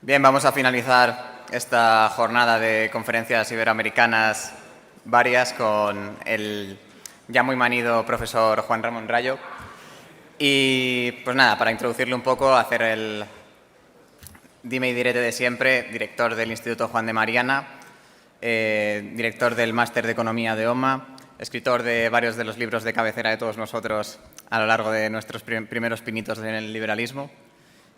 Bien, vamos a finalizar esta jornada de conferencias iberoamericanas varias con el ya muy manido profesor Juan Ramón Rayo. Y pues nada, para introducirle un poco, hacer el dime y direte de siempre, director del Instituto Juan de Mariana, director del Máster de Economía de OMA, escritor de varios de los libros de cabecera de todos nosotros a lo largo de nuestros primeros pinitos en el liberalismo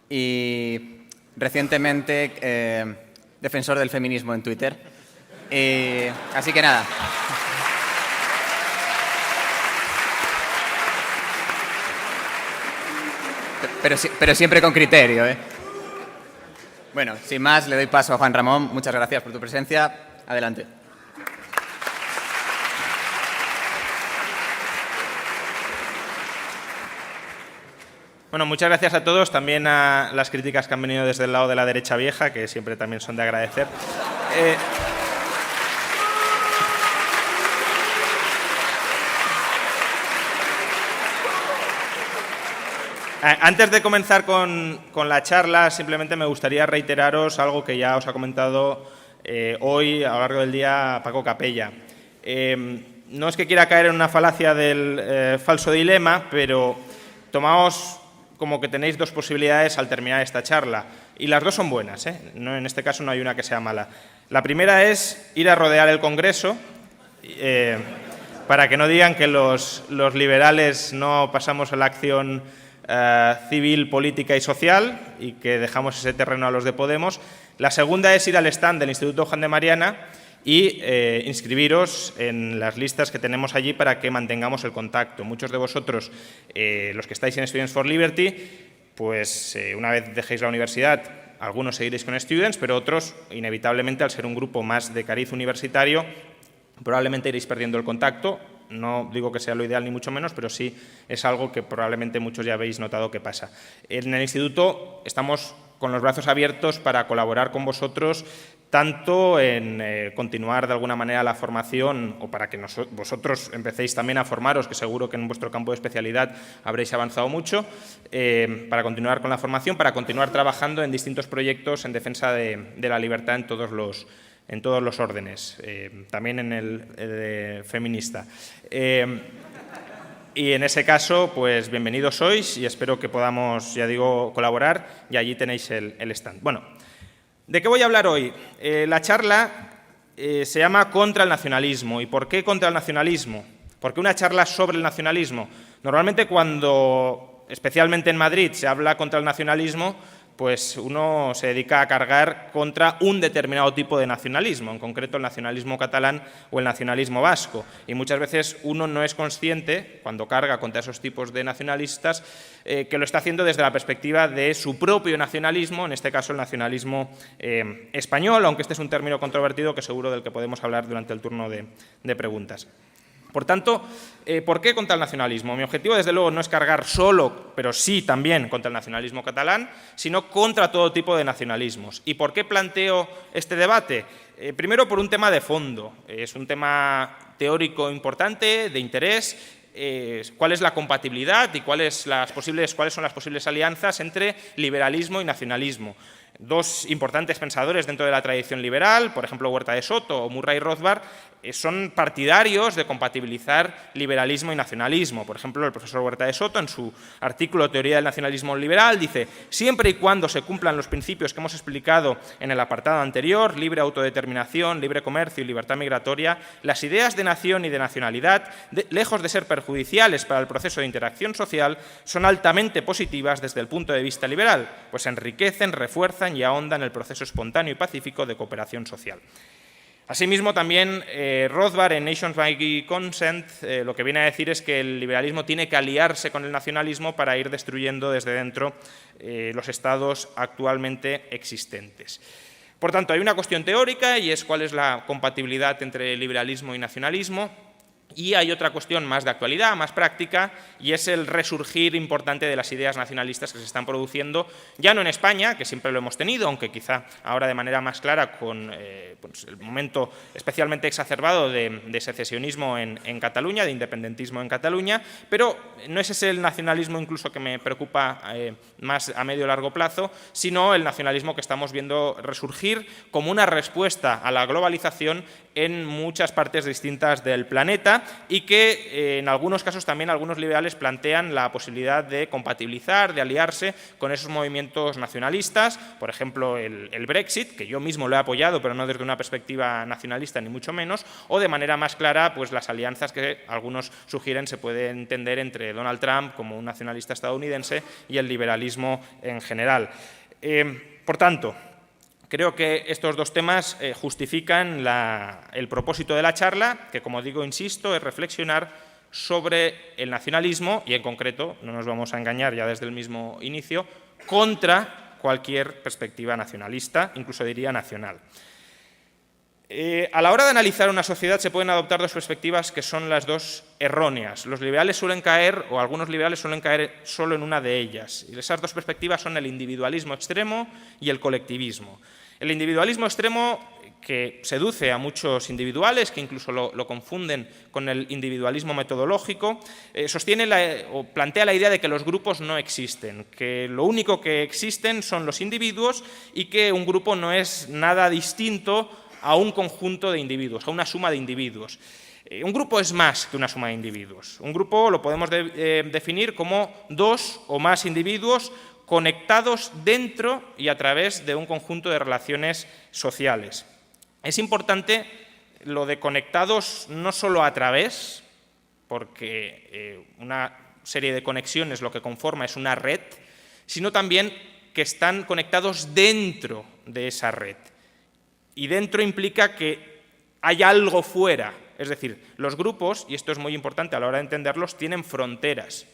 y recientemente defensor del feminismo en Twitter. Así que nada. Pero siempre con criterio, ¿eh? Bueno, sin más, le doy paso a Juan Ramón. Muchas gracias por tu presencia. Adelante. Bueno, muchas gracias a todos, también a las críticas que han venido desde el lado de la derecha vieja, que siempre también son de agradecer. Antes de comenzar con la charla, simplemente me gustaría reiteraros algo que ya os ha comentado hoy a lo largo del día Paco Capella. No es que quiera caer en una falacia del falso dilema, pero tomaos como que tenéis dos posibilidades al terminar esta charla. Y las dos son buenas, ¿eh? No, en este caso no hay una que sea mala. La primera es ir a rodear el Congreso, para que no digan que los liberales no pasamos a la acción civil, política y social y que dejamos ese terreno a los de Podemos. La segunda es ir al stand del Instituto Juan de Mariana y inscribiros en las listas que tenemos allí para que mantengamos el contacto. Muchos de vosotros, los que estáis en Students for Liberty, pues una vez dejéis la universidad, algunos seguiréis con Students, pero otros, inevitablemente, al ser un grupo más de cariz universitario, probablemente iréis perdiendo el contacto. No digo que sea lo ideal ni mucho menos, pero sí es algo que probablemente muchos ya habéis notado que pasa. En el instituto estamos con los brazos abiertos para colaborar con vosotros, tanto en continuar de alguna manera la formación o para que vosotros empecéis también a formaros, que seguro que en vuestro campo de especialidad habréis avanzado mucho, para continuar con la formación, para continuar trabajando en distintos proyectos en defensa de la libertad en todos los órdenes, también en el feminista. Y en ese caso, pues bienvenidos sois y espero que podamos, ya digo, colaborar, y allí tenéis el stand. Bueno, ¿de qué voy a hablar hoy? La charla se llama Contra el nacionalismo. ¿Y por qué contra el nacionalismo? ¿Por qué una charla sobre el nacionalismo? Normalmente cuando, especialmente en Madrid, se habla contra el nacionalismo, pues uno se dedica a cargar contra un determinado tipo de nacionalismo, en concreto el nacionalismo catalán o el nacionalismo vasco. Y muchas veces uno no es consciente, cuando carga contra esos tipos de nacionalistas, que lo está haciendo desde la perspectiva de su propio nacionalismo, en este caso el nacionalismo español, aunque este es un término controvertido que seguro del que podemos hablar durante el turno de preguntas. Por tanto, ¿por qué contra el nacionalismo? Mi objetivo, desde luego, no es cargar solo, pero sí también contra el nacionalismo catalán, sino contra todo tipo de nacionalismos. ¿Y por qué planteo este debate? Primero, por un tema de fondo. Es un tema teórico importante, de interés. ¿Cuál es la compatibilidad y cuáles son las posibles alianzas entre liberalismo y nacionalismo? Dos importantes pensadores dentro de la tradición liberal, por ejemplo Huerta de Soto o Murray Rothbard, son partidarios de compatibilizar liberalismo y nacionalismo. Por ejemplo, el profesor Huerta de Soto, en su artículo Teoría del nacionalismo liberal, dice: siempre y cuando se cumplan los principios que hemos explicado en el apartado anterior, libre autodeterminación, libre comercio y libertad migratoria, las ideas de nación y de nacionalidad, lejos de ser perjudiciales para el proceso de interacción social, son altamente positivas desde el punto de vista liberal, pues enriquecen, refuerzan y ahondan el proceso espontáneo y pacífico de cooperación social. Asimismo, también Rothbard, en Nations by Consent, lo que viene a decir es que el liberalismo tiene que aliarse con el nacionalismo para ir destruyendo desde dentro los estados actualmente existentes. Por tanto, hay una cuestión teórica y es cuál es la compatibilidad entre liberalismo y nacionalismo. Y hay otra cuestión más de actualidad, más práctica, y es el resurgir importante de las ideas nacionalistas que se están produciendo, ya no en España, que siempre lo hemos tenido, aunque quizá ahora de manera más clara con pues el momento especialmente exacerbado de secesionismo en Cataluña, de independentismo en Cataluña, pero no es ese el nacionalismo incluso que me preocupa más a medio o largo plazo, sino el nacionalismo que estamos viendo resurgir como una respuesta a la globalización en muchas partes distintas del planeta, y que en algunos casos también algunos liberales plantean la posibilidad de compatibilizar, de aliarse con esos movimientos nacionalistas, por ejemplo el Brexit, que yo mismo lo he apoyado, pero no desde una perspectiva nacionalista ni mucho menos, o de manera más clara pues las alianzas que algunos sugieren se pueden entender entre Donald Trump como un nacionalista estadounidense y el liberalismo en general. Por tanto, creo que estos dos temas justifican el propósito de la charla, que, como digo, insisto, es reflexionar sobre el nacionalismo y, en concreto, no nos vamos a engañar ya desde el mismo inicio, contra cualquier perspectiva nacionalista, incluso diría nacional. A la hora de analizar una sociedad se pueden adoptar dos perspectivas que son las dos erróneas. Los liberales suelen caer, o algunos liberales suelen caer solo en una de ellas. Y esas dos perspectivas son el individualismo extremo y el colectivismo. El individualismo extremo, que seduce a muchos individuales, que incluso lo confunden con el individualismo metodológico, sostiene o plantea la idea de que los grupos no existen, que lo único que existen son los individuos y que un grupo no es nada distinto a un conjunto de individuos, a una suma de individuos. Un grupo es más que una suma de individuos. Un grupo lo podemos definir como dos o más individuos conectados dentro y a través de un conjunto de relaciones sociales. Es importante lo de conectados no solo a través, porque una serie de conexiones lo que conforma es una red, sino también que están conectados dentro de esa red. Y dentro implica que hay algo fuera, es decir, los grupos, y esto es muy importante a la hora de entenderlos, tienen fronteras.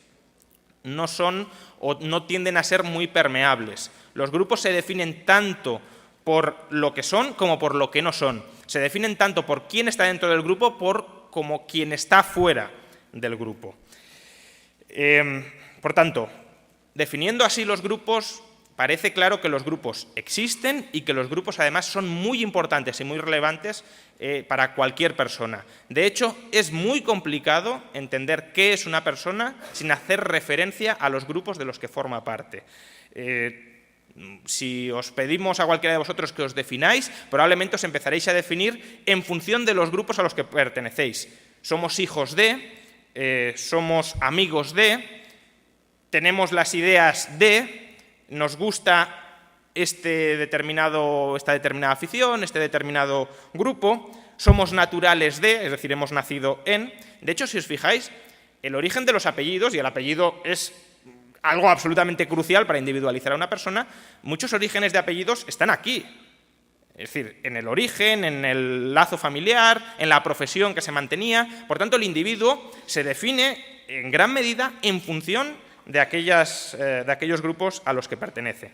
No son o no tienden a ser muy permeables. Los grupos se definen tanto por lo que son como por lo que no son. Se definen tanto por quién está dentro del grupo como quien está fuera del grupo. Por tanto, definiendo así los grupos, parece claro que los grupos existen y que los grupos además son muy importantes y muy relevantes para cualquier persona. De hecho, es muy complicado entender qué es una persona sin hacer referencia a los grupos de los que forma parte. Si os pedimos a cualquiera de vosotros que os defináis, probablemente os empezaréis a definir en función de los grupos a los que pertenecéis. Somos hijos de, somos amigos de, tenemos las ideas de, nos gusta esta determinada afición, este determinado grupo, somos naturales de, es decir, hemos nacido en. De hecho, si os fijáis, el origen de los apellidos, y el apellido es algo absolutamente crucial para individualizar a una persona, muchos orígenes de apellidos están aquí. Es decir, en el origen, en el lazo familiar, en la profesión que se mantenía. Por tanto, el individuo se define en gran medida en función de aquellos grupos a los que pertenece.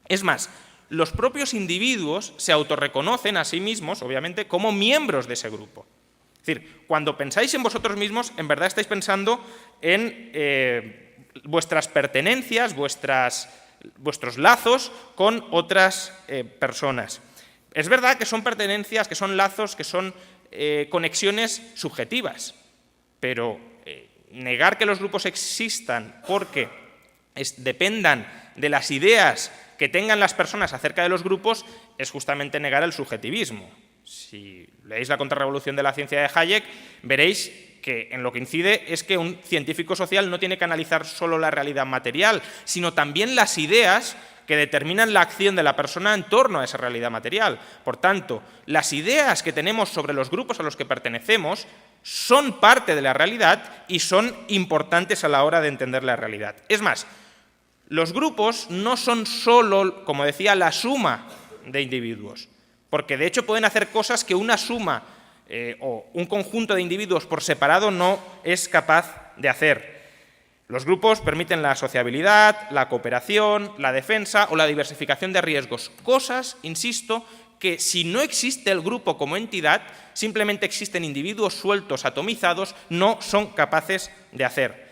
Es más, los propios individuos se autorreconocen a sí mismos, obviamente, como miembros de ese grupo. Es decir, cuando pensáis en vosotros mismos, en verdad estáis pensando en vuestras pertenencias, vuestros lazos con otras personas. Es verdad que son pertenencias, que son lazos, que son conexiones subjetivas, pero negar que los grupos existan porque dependan de las ideas que tengan las personas acerca de los grupos es justamente negar el subjetivismo. Si leéis La contrarrevolución de la ciencia de Hayek, veréis que en lo que incide es que un científico social no tiene que analizar solo la realidad material, sino también las ideas que determinan la acción de la persona en torno a esa realidad material. Por tanto, las ideas que tenemos sobre los grupos a los que pertenecemos son parte de la realidad y son importantes a la hora de entender la realidad. Es más, los grupos no son solo, como decía, la suma de individuos, porque de hecho pueden hacer cosas que una suma o un conjunto de individuos por separado no es capaz de hacer. Los grupos permiten la sociabilidad, la cooperación, la defensa o la diversificación de riesgos, cosas, insisto, que si no existe el grupo como entidad, simplemente existen individuos sueltos, atomizados, no son capaces de hacer.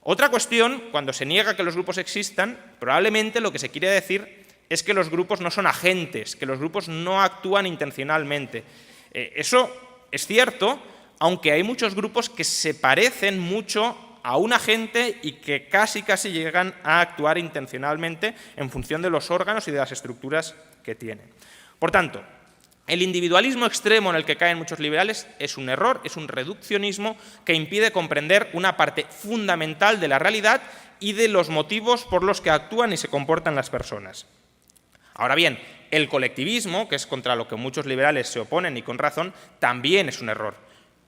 Otra cuestión, cuando se niega que los grupos existan, probablemente lo que se quiere decir es que los grupos no son agentes, que los grupos no actúan intencionalmente. Eso es cierto, aunque hay muchos grupos que se parecen mucho a un agente y que casi llegan a actuar intencionalmente en función de los órganos y de las estructuras que tienen. Por tanto, el individualismo extremo en el que caen muchos liberales es un error, es un reduccionismo que impide comprender una parte fundamental de la realidad y de los motivos por los que actúan y se comportan las personas. Ahora bien, el colectivismo, que es contra lo que muchos liberales se oponen y con razón, también es un error.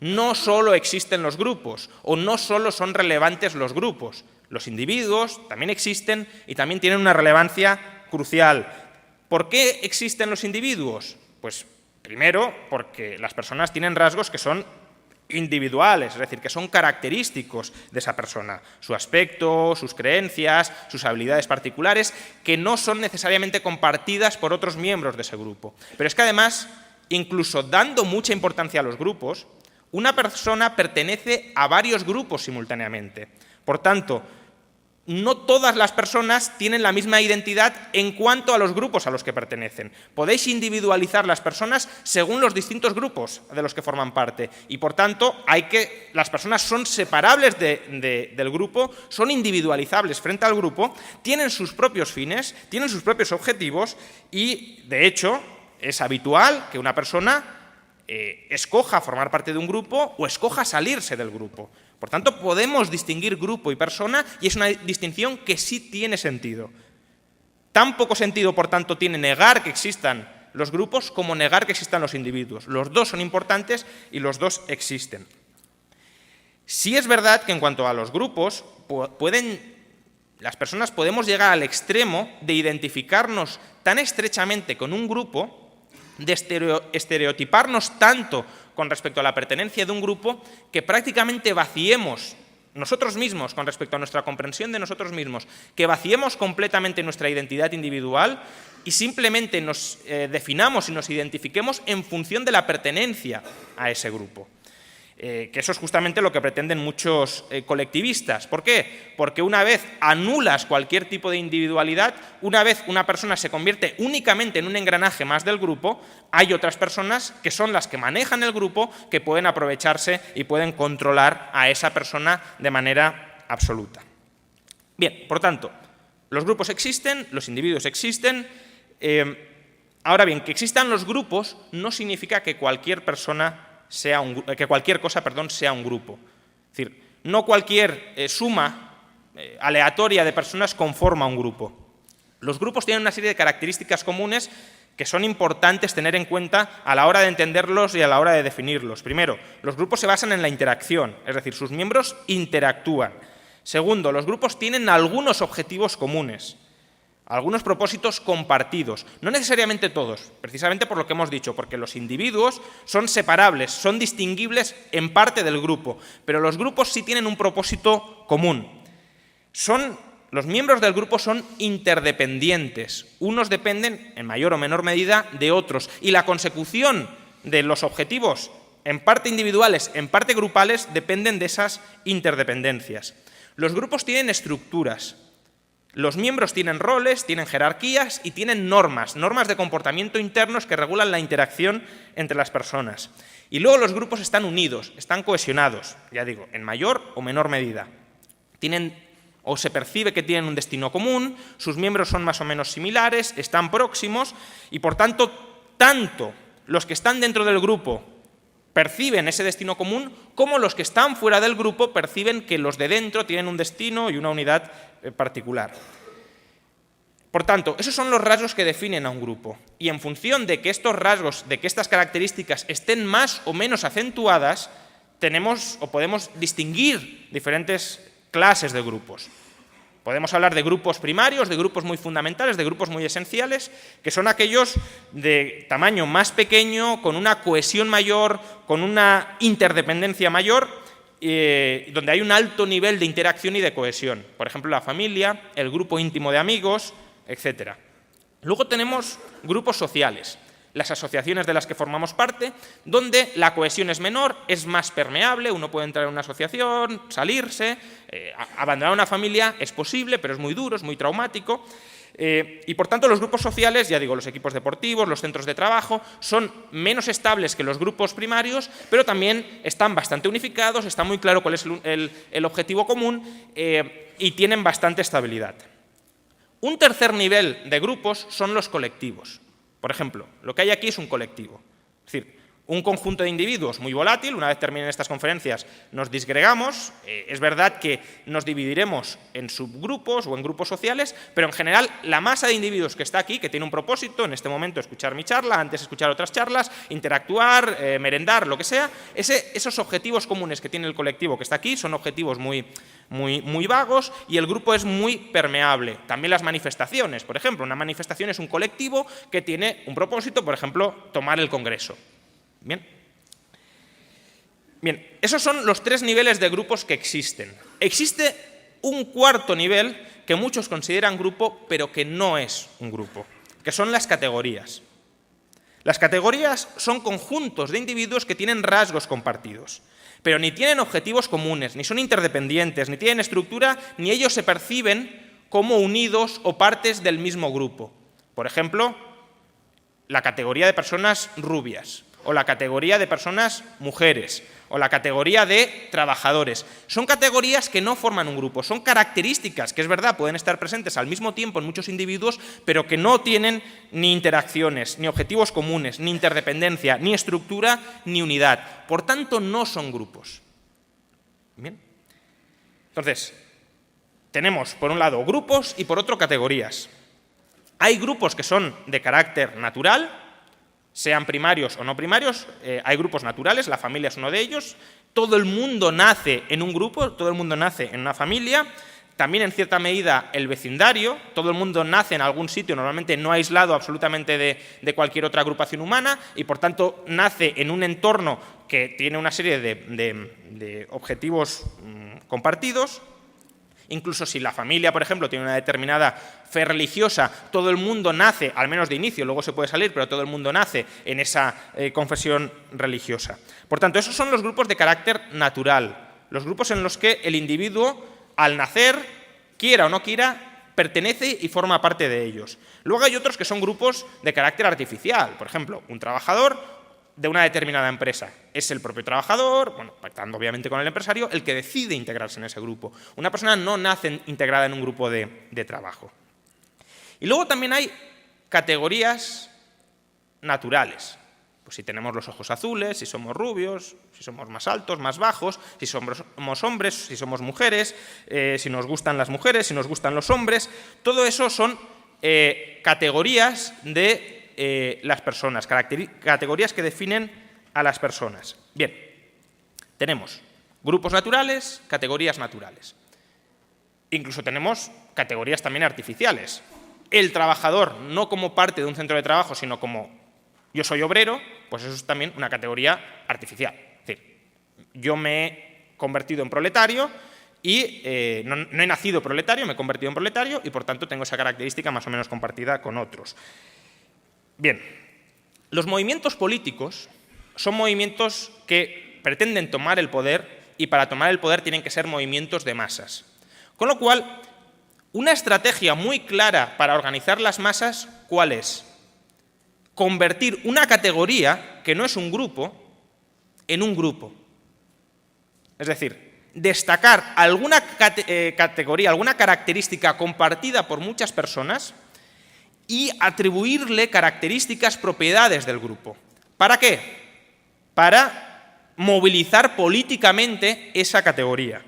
No solo existen los grupos o no solo son relevantes los grupos. Los individuos también existen y también tienen una relevancia crucial. ¿Por qué existen los individuos? Pues primero porque las personas tienen rasgos que son individuales, es decir, que son característicos de esa persona, su aspecto, sus creencias, sus habilidades particulares, que no son necesariamente compartidas por otros miembros de ese grupo. Pero es que además, incluso dando mucha importancia a los grupos, una persona pertenece a varios grupos simultáneamente. Por tanto, no todas las personas tienen la misma identidad en cuanto a los grupos a los que pertenecen. Podéis individualizar las personas según los distintos grupos de los que forman parte y, por tanto, las personas son separables del grupo, son individualizables frente al grupo, tienen sus propios fines, tienen sus propios objetivos y, de hecho, es habitual que una persona escoja formar parte de un grupo o escoja salirse del grupo. Por tanto, podemos distinguir grupo y persona y es una distinción que sí tiene sentido. Tan poco sentido, por tanto, tiene negar que existan los grupos como negar que existan los individuos. Los dos son importantes y los dos existen. Sí es verdad que en cuanto a los grupos, las personas podemos llegar al extremo de identificarnos tan estrechamente con un grupo, de estereotiparnos tanto con respecto a la pertenencia de un grupo que prácticamente vaciemos nosotros mismos con respecto a nuestra comprensión de nosotros mismos, que vaciemos completamente nuestra identidad individual y simplemente nos definamos y nos identifiquemos en función de la pertenencia a ese grupo. Que eso es justamente lo que pretenden muchos colectivistas. ¿Por qué? Porque una vez anulas cualquier tipo de individualidad, una vez una persona se convierte únicamente en un engranaje más del grupo, hay otras personas que son las que manejan el grupo, que pueden aprovecharse y pueden controlar a esa persona de manera absoluta. Bien, por tanto, los grupos existen, los individuos existen. Ahora bien, que existan los grupos no significa que cualquier cosa sea un grupo. Es decir, no cualquier suma aleatoria de personas conforma un grupo. Los grupos tienen una serie de características comunes que son importantes tener en cuenta a la hora de entenderlos y a la hora de definirlos. Primero, los grupos se basan en la interacción, es decir, sus miembros interactúan. Segundo, los grupos tienen algunos objetivos comunes, algunos propósitos compartidos, no necesariamente todos, precisamente por lo que hemos dicho, porque los individuos son separables, son distinguibles en parte del grupo, pero los grupos sí tienen un propósito común. Los miembros del grupo son interdependientes, unos dependen en mayor o menor medida de otros, y la consecución de los objetivos, en parte individuales, en parte grupales, dependen de esas interdependencias. Los grupos tienen estructuras. Los miembros tienen roles, tienen jerarquías y tienen normas de comportamiento internos que regulan la interacción entre las personas. Y luego los grupos están unidos, están cohesionados, ya digo, en mayor o menor medida. O se percibe que tienen un destino común, sus miembros son más o menos similares, están próximos y, por tanto, tanto los que están dentro del grupo perciben ese destino común como los que están fuera del grupo perciben que los de dentro tienen un destino y una unidad particular. Por tanto, esos son los rasgos que definen a un grupo y en función de que estos rasgos, de que estas características estén más o menos acentuadas, podemos distinguir diferentes clases de grupos. Podemos hablar de grupos primarios, de grupos muy fundamentales, de grupos muy esenciales, que son aquellos de tamaño más pequeño, con una cohesión mayor, con una interdependencia mayor, donde hay un alto nivel de interacción y de cohesión. Por ejemplo, la familia, el grupo íntimo de amigos, etc. Luego tenemos grupos sociales. las asociaciones de las que formamos parte, donde la cohesión es menor, es más permeable, uno puede entrar en una asociación, salirse, abandonar una familia es posible, pero es muy duro, es muy traumático. Y por tanto los grupos sociales, ya digo, los equipos deportivos, los centros de trabajo, son menos estables que los grupos primarios, pero también están bastante unificados, está muy claro cuál es el objetivo común y tienen bastante estabilidad. Un tercer nivel de grupos son los colectivos. Por ejemplo, lo que hay aquí es un colectivo, es decir, un conjunto de individuos muy volátil. Una vez terminen estas conferencias nos disgregamos, es verdad que nos dividiremos en subgrupos o en grupos sociales, pero en general la masa de individuos que está aquí, que tiene un propósito, en este momento escuchar mi charla, antes escuchar otras charlas, interactuar, merendar, lo que sea, esos objetivos comunes que tiene el colectivo que está aquí son objetivos muy vagos y el grupo es muy permeable. También las manifestaciones, por ejemplo, una manifestación es un colectivo que tiene un propósito, por ejemplo, tomar el Congreso. Bien, esos son los tres niveles de grupos que existen. Existe un cuarto nivel que muchos consideran grupo, pero que no es un grupo, que son las categorías. Las categorías son conjuntos de individuos que tienen rasgos compartidos, pero ni tienen objetivos comunes, ni son interdependientes, ni tienen estructura, ni ellos se perciben como unidos o partes del mismo grupo. Por ejemplo, la categoría de personas rubias, o la categoría de personas mujeres, o la categoría de trabajadores. Son categorías que no forman un grupo, son características que, es verdad, pueden estar presentes al mismo tiempo en muchos individuos, pero que no tienen ni interacciones, ni objetivos comunes, ni interdependencia, ni estructura, ni unidad. Por tanto, no son grupos. Bien. Entonces, tenemos, por un lado, grupos y, por otro, categorías. Hay grupos que son de carácter natural, sean primarios o no primarios, hay grupos naturales, la familia es uno de ellos, todo el mundo nace en un grupo, todo el mundo nace en una familia, también en cierta medida el vecindario, todo el mundo nace en algún sitio, normalmente no aislado absolutamente de cualquier otra agrupación humana y por tanto nace en un entorno que tiene una serie de objetivos compartidos. Incluso si la familia, por ejemplo, tiene una determinada fe religiosa, todo el mundo nace, al menos de inicio, luego se puede salir, pero todo el mundo nace en esa confesión religiosa. Por tanto, esos son los grupos de carácter natural, los grupos en los que el individuo, al nacer, quiera o no quiera, pertenece y forma parte de ellos. Luego hay otros que son grupos de carácter artificial, por ejemplo, un trabajador de una determinada empresa. Es el propio trabajador, bueno, pactando obviamente con el empresario, el que decide integrarse en ese grupo. Una persona no nace integrada en un grupo de trabajo. Y luego también hay categorías naturales. Pues si tenemos los ojos azules, si somos rubios, si somos más altos, más bajos, si somos hombres, si somos mujeres, si nos gustan las mujeres, si nos gustan los hombres, todo eso son categorías de las personas, categorías que definen a las personas. Bien, tenemos grupos naturales, categorías naturales. Incluso tenemos categorías también artificiales. El trabajador, no como parte de un centro de trabajo, sino como yo soy obrero, pues eso es también una categoría artificial. Es decir, yo me he convertido en proletario y no he nacido proletario, me he convertido en proletario y por tanto tengo esa característica más o menos compartida con otros. Bien, los movimientos políticos son movimientos que pretenden tomar el poder y para tomar el poder tienen que ser movimientos de masas. Con lo cual, una estrategia muy clara para organizar las masas, ¿cuál es? Convertir una categoría, que no es un grupo, en un grupo. Es decir, destacar alguna categoría, alguna característica compartida por muchas personas y atribuirle características, propiedades del grupo. ¿Para qué? Para movilizar políticamente esa categoría.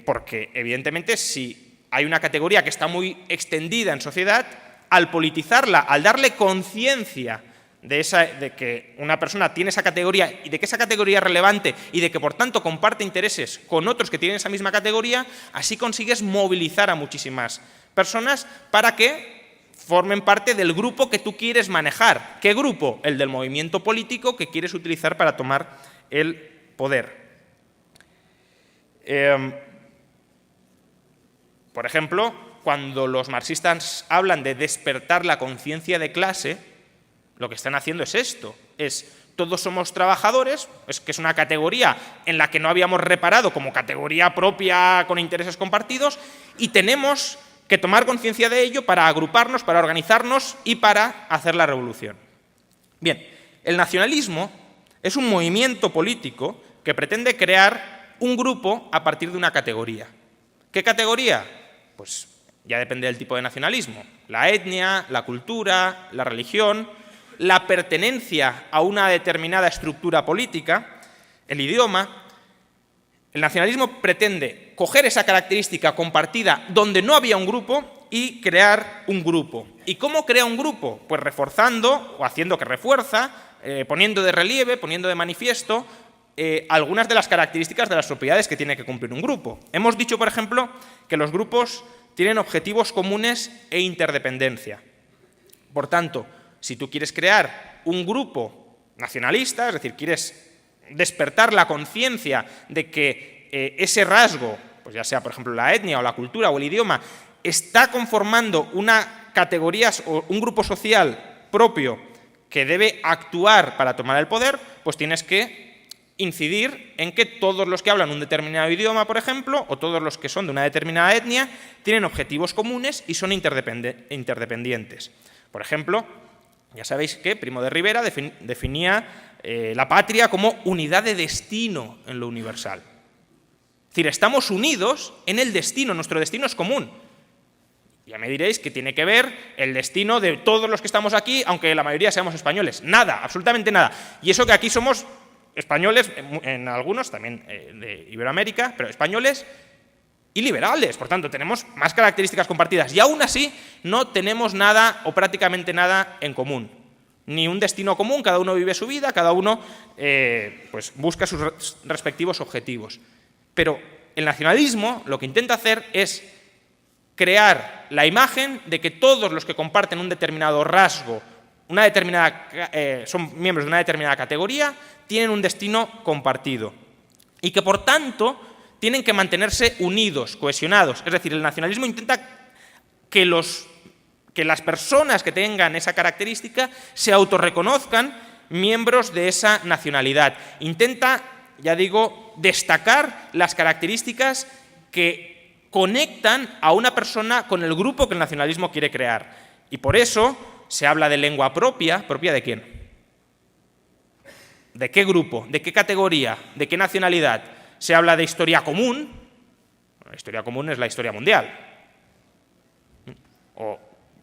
Porque, evidentemente, si hay una categoría que está muy extendida en sociedad, al politizarla, al darle conciencia de que una persona tiene esa categoría y de que esa categoría es relevante y de que, por tanto, comparte intereses con otros que tienen esa misma categoría, así consigues movilizar a muchísimas personas para que formen parte del grupo que tú quieres manejar. ¿Qué grupo? El del movimiento político que quieres utilizar para tomar el poder. Por ejemplo, cuando los marxistas hablan de despertar la conciencia de clase, lo que están haciendo es esto, todos somos trabajadores, que es una categoría en la que no habíamos reparado como categoría propia con intereses compartidos, y tenemos que tomar conciencia de ello para agruparnos, para organizarnos y para hacer la revolución. Bien, el nacionalismo es un movimiento político que pretende crear un grupo a partir de una categoría. ¿Qué categoría? Pues ya depende del tipo de nacionalismo. La etnia, la cultura, la religión, la pertenencia a una determinada estructura política, el idioma. El nacionalismo pretende coger esa característica compartida donde no había un grupo y crear un grupo. ¿Y cómo crea un grupo? Pues reforzando o haciendo que refuerza, poniendo de relieve, poniendo de manifiesto algunas de las características de las propiedades que tiene que cumplir un grupo. Hemos dicho, por ejemplo, que los grupos tienen objetivos comunes e interdependencia. Por tanto, si tú quieres crear un grupo nacionalista, es decir, quieres despertar la conciencia de que ese rasgo, pues ya sea por ejemplo la etnia o la cultura o el idioma, está conformando una categoría o un grupo social propio que debe actuar para tomar el poder, pues tienes que incidir en que todos los que hablan un determinado idioma, por ejemplo, o todos los que son de una determinada etnia, tienen objetivos comunes y son interdependientes. Por ejemplo, ya sabéis que Primo de Rivera definía la patria como unidad de destino en lo universal. Es decir, estamos unidos en el destino, nuestro destino es común. Ya me diréis que tiene que ver el destino de todos los que estamos aquí, aunque la mayoría seamos españoles. Nada, absolutamente nada. Y eso que aquí somos españoles, en algunos, también de Iberoamérica, pero españoles y liberales. Por tanto, tenemos más características compartidas. Y aún así, no tenemos nada o prácticamente nada en común. Ni un destino común, cada uno vive su vida, cada uno pues busca sus respectivos objetivos. Pero el nacionalismo lo que intenta hacer es crear la imagen de que todos los que comparten un determinado rasgo, son miembros de una determinada categoría, tienen un destino compartido y que, por tanto, tienen que mantenerse unidos, cohesionados. Es decir, el nacionalismo intenta que las personas que tengan esa característica se autorreconozcan miembros de esa nacionalidad. Intenta, ya digo, destacar las características que conectan a una persona con el grupo que el nacionalismo quiere crear. Y por eso se habla de lengua propia. ¿Propia de quién? ¿De qué grupo? ¿De qué categoría? ¿De qué nacionalidad? Se habla de historia común. La historia común es la historia mundial. O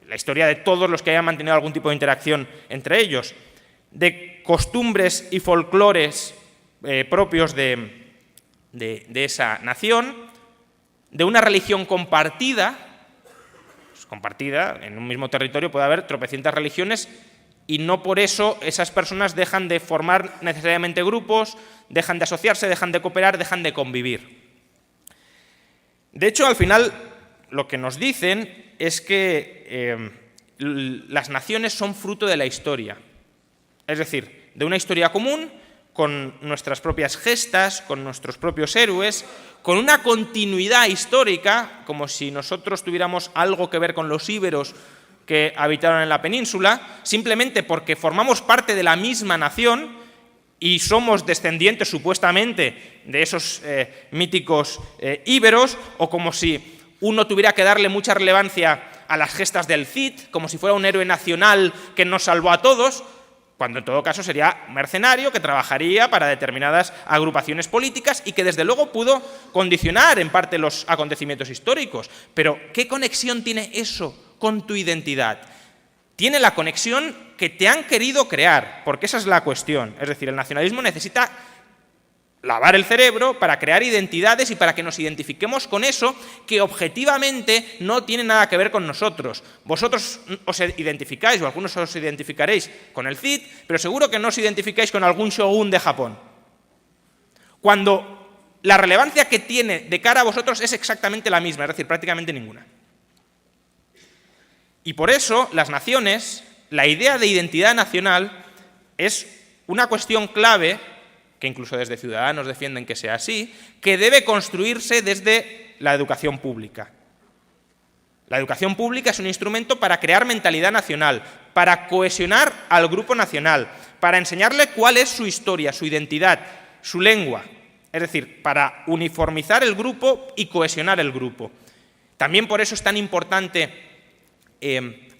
la historia de todos los que hayan mantenido algún tipo de interacción entre ellos. De costumbres y folclores propios de esa nación. De una religión compartida. Pues compartida, en un mismo territorio puede haber tropecientas religiones y no por eso esas personas dejan de formar necesariamente grupos, dejan de asociarse, dejan de cooperar, dejan de convivir. De hecho, al final, lo que nos dicen es que las naciones son fruto de la historia. Es decir, de una historia común, con nuestras propias gestas, con nuestros propios héroes, con una continuidad histórica, como si nosotros tuviéramos algo que ver con los íberos que habitaron en la península, simplemente porque formamos parte de la misma nación y somos descendientes supuestamente de esos míticos íberos, o como si uno tuviera que darle mucha relevancia a las gestas del Cid, como si fuera un héroe nacional que nos salvó a todos, cuando en todo caso sería un mercenario que trabajaría para determinadas agrupaciones políticas y que desde luego pudo condicionar en parte los acontecimientos históricos. Pero ¿qué conexión tiene eso con tu identidad? Tiene la conexión que te han querido crear, porque esa es la cuestión. Es decir, el nacionalismo necesita lavar el cerebro para crear identidades y para que nos identifiquemos con eso que objetivamente no tiene nada que ver con nosotros. Vosotros os identificáis, o algunos os identificaréis con el Cid, pero seguro que no os identificáis con algún shogun de Japón. Cuando la relevancia que tiene de cara a vosotros es exactamente la misma, es decir, prácticamente ninguna. Y por eso las naciones, la idea de identidad nacional es una cuestión clave, que incluso desde Ciudadanos defienden que sea así, que debe construirse desde la educación pública. La educación pública es un instrumento para crear mentalidad nacional, para cohesionar al grupo nacional, para enseñarle cuál es su historia, su identidad, su lengua. Es decir, para uniformizar el grupo y cohesionar el grupo. También por eso es tan importante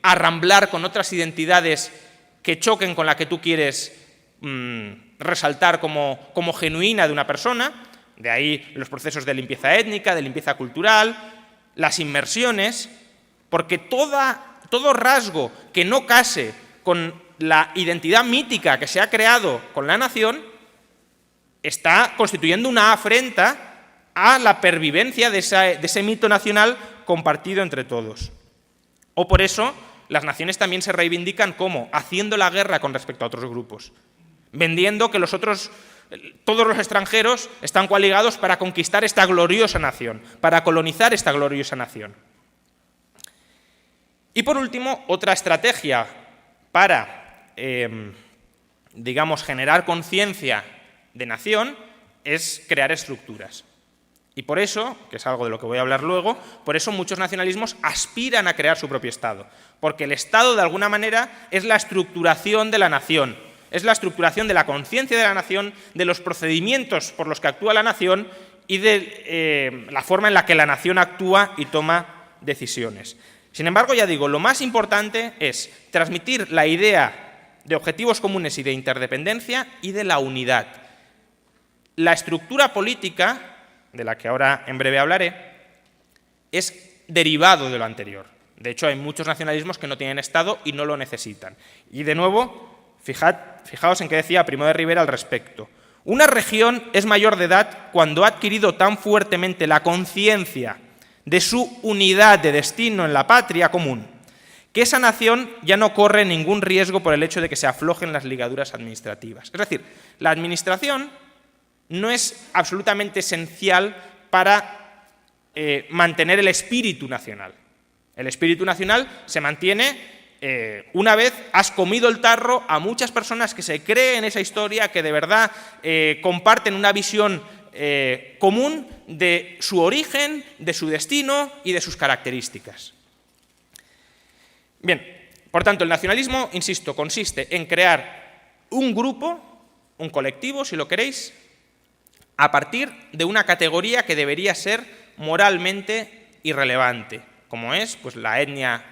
arramblar con otras identidades que choquen con la que tú quieres resaltar como genuina de una persona. De ahí los procesos de limpieza étnica, de limpieza cultural, las inmersiones, porque todo rasgo que no case con la identidad mítica que se ha creado con la nación está constituyendo una afrenta a la pervivencia de ese mito nacional compartido entre todos. O por eso las naciones también se reivindican como haciendo la guerra con respecto a otros grupos, vendiendo que todos los extranjeros están coaligados para conquistar esta gloriosa nación, para colonizar esta gloriosa nación. Y por último, otra estrategia para, digamos, generar conciencia de nación es crear estructuras. Y por eso, que es algo de lo que voy a hablar luego, por eso muchos nacionalismos aspiran a crear su propio Estado, porque el Estado, de alguna manera, es la estructuración de la nación, es la estructuración de la conciencia de la nación, de los procedimientos por los que actúa la nación y de la forma en la que la nación actúa y toma decisiones. Sin embargo, ya digo, lo más importante es transmitir la idea de objetivos comunes y de interdependencia y de la unidad. La estructura política, de la que ahora en breve hablaré, es derivado de lo anterior. De hecho, hay muchos nacionalismos que no tienen Estado y no lo necesitan. Y de nuevo, fijaos en qué decía Primo de Rivera al respecto. Una región es mayor de edad cuando ha adquirido tan fuertemente la conciencia de su unidad de destino en la patria común, que esa nación ya no corre ningún riesgo por el hecho de que se aflojen las ligaduras administrativas. Es decir, la administración no es absolutamente esencial para mantener el espíritu nacional. El espíritu nacional se mantiene una vez has comido el tarro a muchas personas que se creen esa historia, que de verdad comparten una visión común de su origen, de su destino y de sus características. Bien, por tanto, el nacionalismo, insisto, consiste en crear un grupo, un colectivo, si lo queréis, a partir de una categoría que debería ser moralmente irrelevante, como es pues, la etnia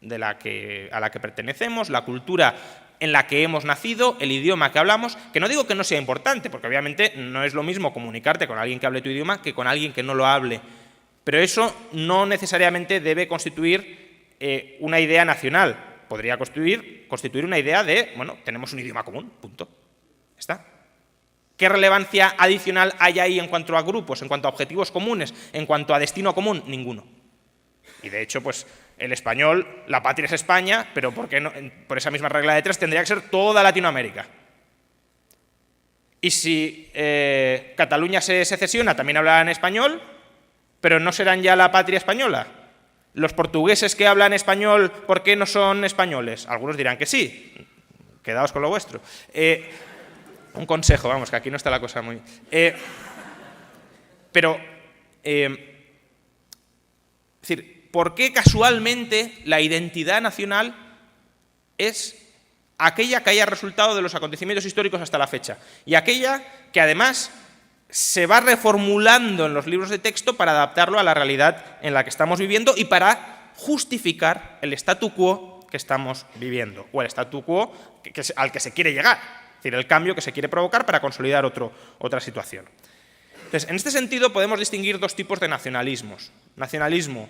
a la que pertenecemos, la cultura en la que hemos nacido, el idioma que hablamos, que no digo que no sea importante, porque obviamente no es lo mismo comunicarte con alguien que hable tu idioma que con alguien que no lo hable, pero eso no necesariamente debe constituir una idea nacional, podría constituir una idea de, bueno, tenemos un idioma común, punto, ¿está? ¿Qué relevancia adicional hay ahí en cuanto a grupos, en cuanto a objetivos comunes, en cuanto a destino común? Ninguno. Y de hecho, pues el español, la patria es España, pero ¿por qué no? Por esa misma regla de tres tendría que ser toda Latinoamérica. Y si Cataluña se secesiona, también hablarán español, pero no serán ya la patria española. ¿Los portugueses que hablan español, por qué no son españoles? Algunos dirán que sí. Quedaos con lo vuestro. Un consejo, vamos, que aquí no está la cosa muy... Pero, es decir, ¿por qué casualmente la identidad nacional es aquella que haya resultado de los acontecimientos históricos hasta la fecha? Y aquella que además se va reformulando en los libros de texto para adaptarlo a la realidad en la que estamos viviendo y para justificar el statu quo que estamos viviendo, o el statu quo al que se quiere llegar. Es decir, el cambio que se quiere provocar para consolidar otra situación. Entonces, en este sentido podemos distinguir dos tipos de nacionalismos. Nacionalismo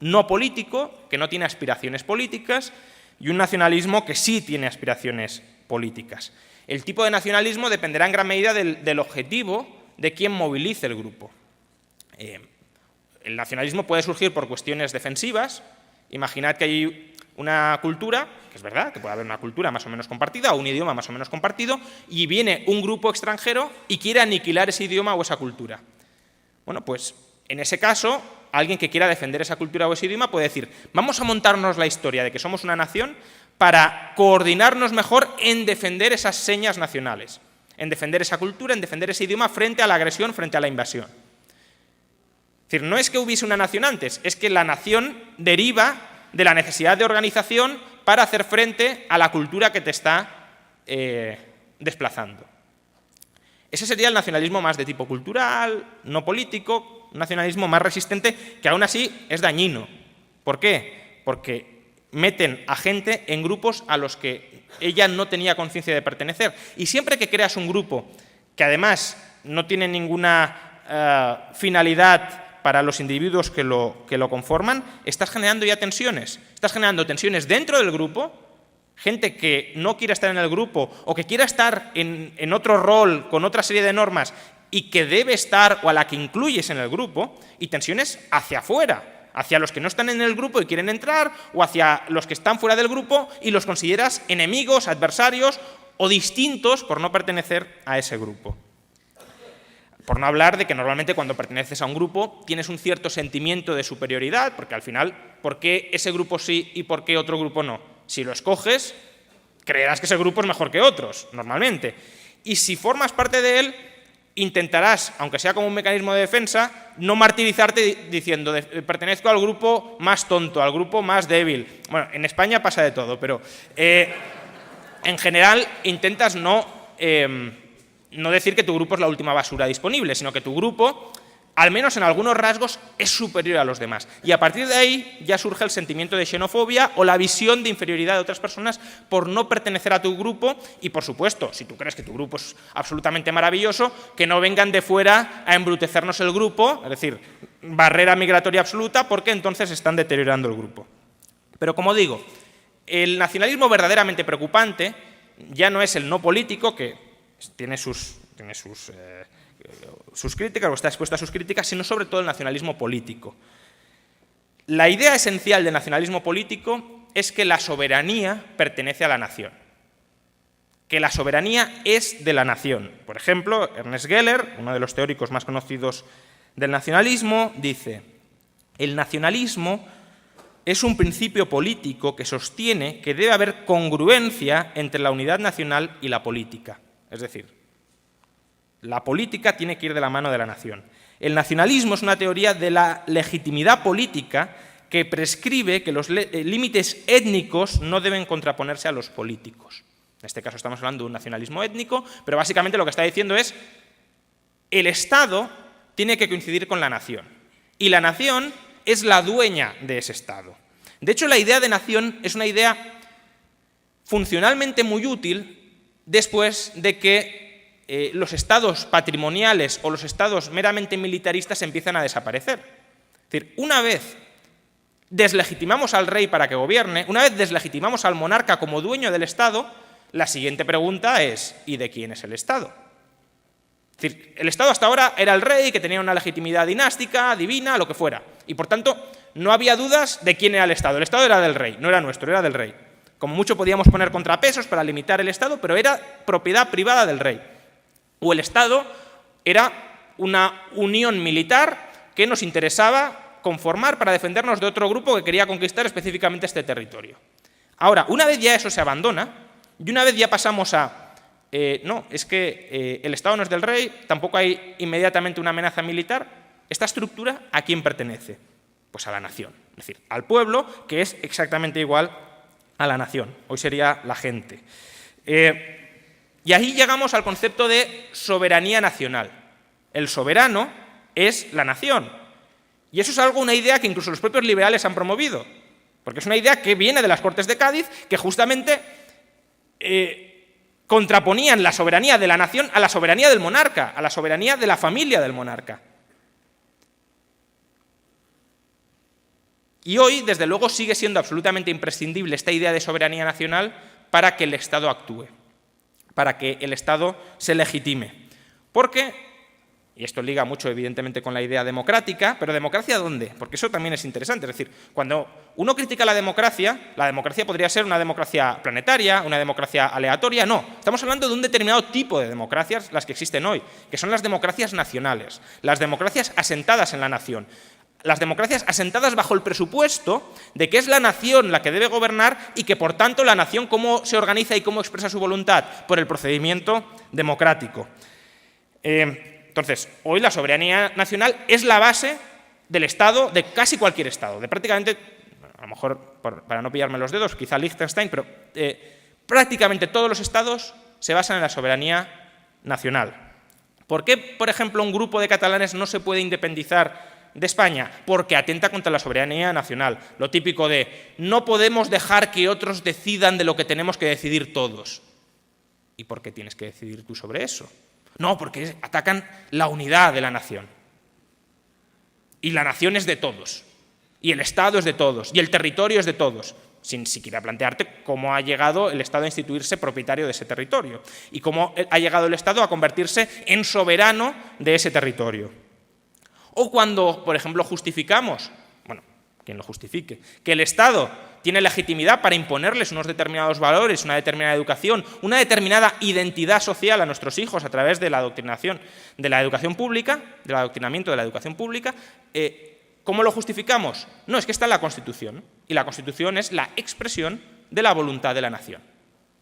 no político, que no tiene aspiraciones políticas, y un nacionalismo que sí tiene aspiraciones políticas. El tipo de nacionalismo dependerá en gran medida del objetivo de quien movilice el grupo. El nacionalismo puede surgir por cuestiones defensivas. Imaginad que hay una cultura, que es verdad, que puede haber una cultura más o menos compartida o un idioma más o menos compartido, y viene un grupo extranjero y quiere aniquilar ese idioma o esa cultura. Bueno, pues en ese caso, alguien que quiera defender esa cultura o ese idioma puede decir, vamos a montarnos la historia de que somos una nación para coordinarnos mejor en defender esas señas nacionales, en defender esa cultura, en defender ese idioma frente a la agresión, frente a la invasión. Es decir, no es que hubiese una nación antes, es que la nación deriva de la necesidad de organización para hacer frente a la cultura que te está desplazando. Ese sería el nacionalismo más de tipo cultural, no político, un nacionalismo más resistente, que aún así es dañino. ¿Por qué? Porque meten a gente en grupos a los que ella no tenía conciencia de pertenecer. Y siempre que creas un grupo que además no tiene ninguna finalidad para los individuos que lo conforman, estás generando ya tensiones. Estás generando tensiones dentro del grupo, gente que no quiera estar en el grupo o que quiera estar en otro rol con otra serie de normas y que debe estar o a la que incluyes en el grupo, y tensiones hacia afuera, hacia los que no están en el grupo y quieren entrar, o hacia los que están fuera del grupo y los consideras enemigos, adversarios o distintos por no pertenecer a ese grupo. Por no hablar de que normalmente cuando perteneces a un grupo tienes un cierto sentimiento de superioridad, porque al final, ¿por qué ese grupo sí y por qué otro grupo no? Si lo escoges, creerás que ese grupo es mejor que otros, normalmente. Y si formas parte de él, intentarás, aunque sea como un mecanismo de defensa, no martirizarte diciendo pertenezco al grupo más tonto, al grupo más débil. Bueno, en España pasa de todo, pero en general intentas no decir que tu grupo es la última basura disponible, sino que tu grupo, al menos en algunos rasgos, es superior a los demás. Y a partir de ahí ya surge el sentimiento de xenofobia o la visión de inferioridad de otras personas por no pertenecer a tu grupo y, por supuesto, si tú crees que tu grupo es absolutamente maravilloso, que no vengan de fuera a embrutecernos el grupo, es decir, barrera migratoria absoluta, porque entonces están deteriorando el grupo. Pero, como digo, el nacionalismo verdaderamente preocupante ya no es el no político, que tiene sus críticas, o está expuesto a sus críticas, sino sobre todo el nacionalismo político. La idea esencial del nacionalismo político es que la soberanía pertenece a la nación, que la soberanía es de la nación. Por ejemplo, Ernest Geller, uno de los teóricos más conocidos del nacionalismo, dice: el nacionalismo es un principio político que sostiene que debe haber congruencia entre la unidad nacional y la política. Es decir, la política tiene que ir de la mano de la nación. El nacionalismo es una teoría de la legitimidad política que prescribe que los límites étnicos no deben contraponerse a los políticos. En este caso estamos hablando de un nacionalismo étnico, pero básicamente lo que está diciendo es el Estado tiene que coincidir con la nación y la nación es la dueña de ese Estado. De hecho, la idea de nación es una idea funcionalmente muy útil después de que los estados patrimoniales o los estados meramente militaristas empiezan a desaparecer. Es decir, una vez deslegitimamos al rey para que gobierne, una vez deslegitimamos al monarca como dueño del Estado, la siguiente pregunta es: ¿y de quién es el Estado? Es decir, el Estado hasta ahora era el rey, que tenía una legitimidad dinástica, divina, lo que fuera, y por tanto no había dudas de quién era el Estado. El Estado era del rey, no era nuestro, era del rey. Como mucho podíamos poner contrapesos para limitar el Estado, pero era propiedad privada del rey. O el Estado era una unión militar que nos interesaba conformar para defendernos de otro grupo que quería conquistar específicamente este territorio. Ahora, una vez ya eso se abandona, y una vez ya pasamos a no, es que el Estado no es del rey, tampoco hay inmediatamente una amenaza militar, esta estructura, ¿a quién pertenece? Pues a la nación, es decir, al pueblo, que es exactamente igual a la nación. Hoy sería la gente. Y ahí llegamos al concepto de soberanía nacional. El soberano es la nación. Y eso es una idea que incluso los propios liberales han promovido, porque es una idea que viene de las Cortes de Cádiz, que justamente contraponían la soberanía de la nación a la soberanía del monarca, a la soberanía de la familia del monarca. Y hoy, desde luego, sigue siendo absolutamente imprescindible esta idea de soberanía nacional para que el Estado actúe, para que el Estado se legitime. Porque, y esto liga mucho evidentemente con la idea democrática, pero ¿democracia dónde? Porque eso también es interesante. Es decir, cuando uno critica la democracia podría ser una democracia planetaria, una democracia aleatoria. No, estamos hablando de un determinado tipo de democracias, las que existen hoy, que son las democracias nacionales, las democracias asentadas en la nación. Las democracias asentadas bajo el presupuesto de que es la nación la que debe gobernar y que, por tanto, la nación cómo se organiza y cómo expresa su voluntad por el procedimiento democrático. Entonces, hoy la soberanía nacional es la base del Estado, de casi cualquier Estado, de prácticamente, a lo mejor para no pillarme los dedos, quizá Liechtenstein, pero prácticamente todos los Estados se basan en la soberanía nacional. ¿Por qué, por ejemplo, un grupo de catalanes no se puede independizar de España? Porque atenta contra la soberanía nacional. Lo típico de no podemos dejar que otros decidan de lo que tenemos que decidir todos. ¿Y por qué tienes que decidir tú sobre eso? No, porque atacan la unidad de la nación. Y la nación es de todos. Y el Estado es de todos. Y el territorio es de todos. Sin siquiera plantearte cómo ha llegado el Estado a instituirse propietario de ese territorio y cómo ha llegado el Estado a convertirse en soberano de ese territorio. O cuando, por ejemplo, justificamos, bueno, quien lo justifique, que el Estado tiene legitimidad para imponerles unos determinados valores, una determinada educación, una determinada identidad social a nuestros hijos a través de la adoctrinación de la educación pública, del adoctrinamiento de la educación pública, ¿cómo lo justificamos? No, es que está en la Constitución, y la Constitución es la expresión de la voluntad de la nación.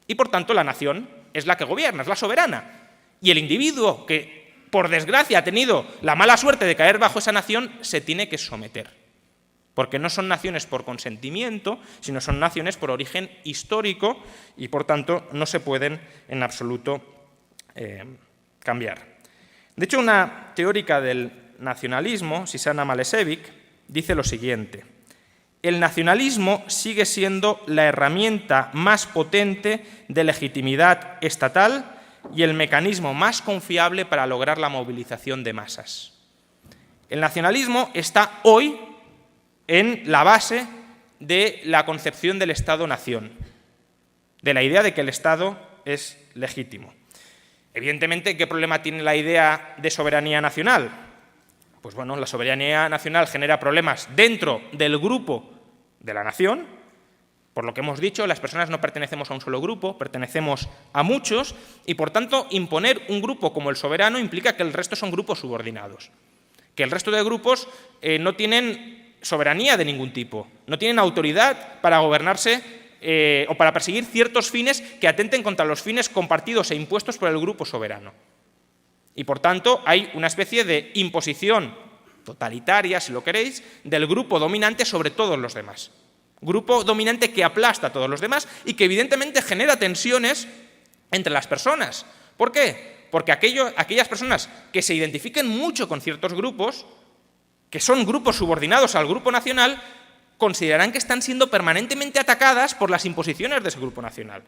Y por tanto la nación es la que gobierna, es la soberana. Y el individuo que, por desgracia, ha tenido la mala suerte de caer bajo esa nación, se tiene que someter. Porque no son naciones por consentimiento, sino son naciones por origen histórico y por tanto no se pueden en absoluto cambiar. De hecho, una teórica del nacionalismo, Zsuzsanna Malešević, dice lo siguiente: el nacionalismo sigue siendo la herramienta más potente de legitimidad estatal y el mecanismo más confiable para lograr la movilización de masas. El nacionalismo está hoy en la base de la concepción del Estado-nación, de la idea de que el Estado es legítimo. Evidentemente, ¿qué problema tiene la idea de soberanía nacional? Pues bueno, la soberanía nacional genera problemas dentro del grupo de la nación. Por lo que hemos dicho, las personas no pertenecemos a un solo grupo, pertenecemos a muchos, y por tanto imponer un grupo como el soberano implica que el resto son grupos subordinados, que el resto de grupos no tienen soberanía de ningún tipo, no tienen autoridad para gobernarse o para perseguir ciertos fines que atenten contra los fines compartidos e impuestos por el grupo soberano. Y por tanto hay una especie de imposición totalitaria, si lo queréis, del grupo dominante sobre todos los demás. Grupo dominante que aplasta a todos los demás y que evidentemente genera tensiones entre las personas. ¿Por qué? Porque aquellas personas que se identifiquen mucho con ciertos grupos, que son grupos subordinados al grupo nacional, considerarán que están siendo permanentemente atacadas por las imposiciones de ese grupo nacional.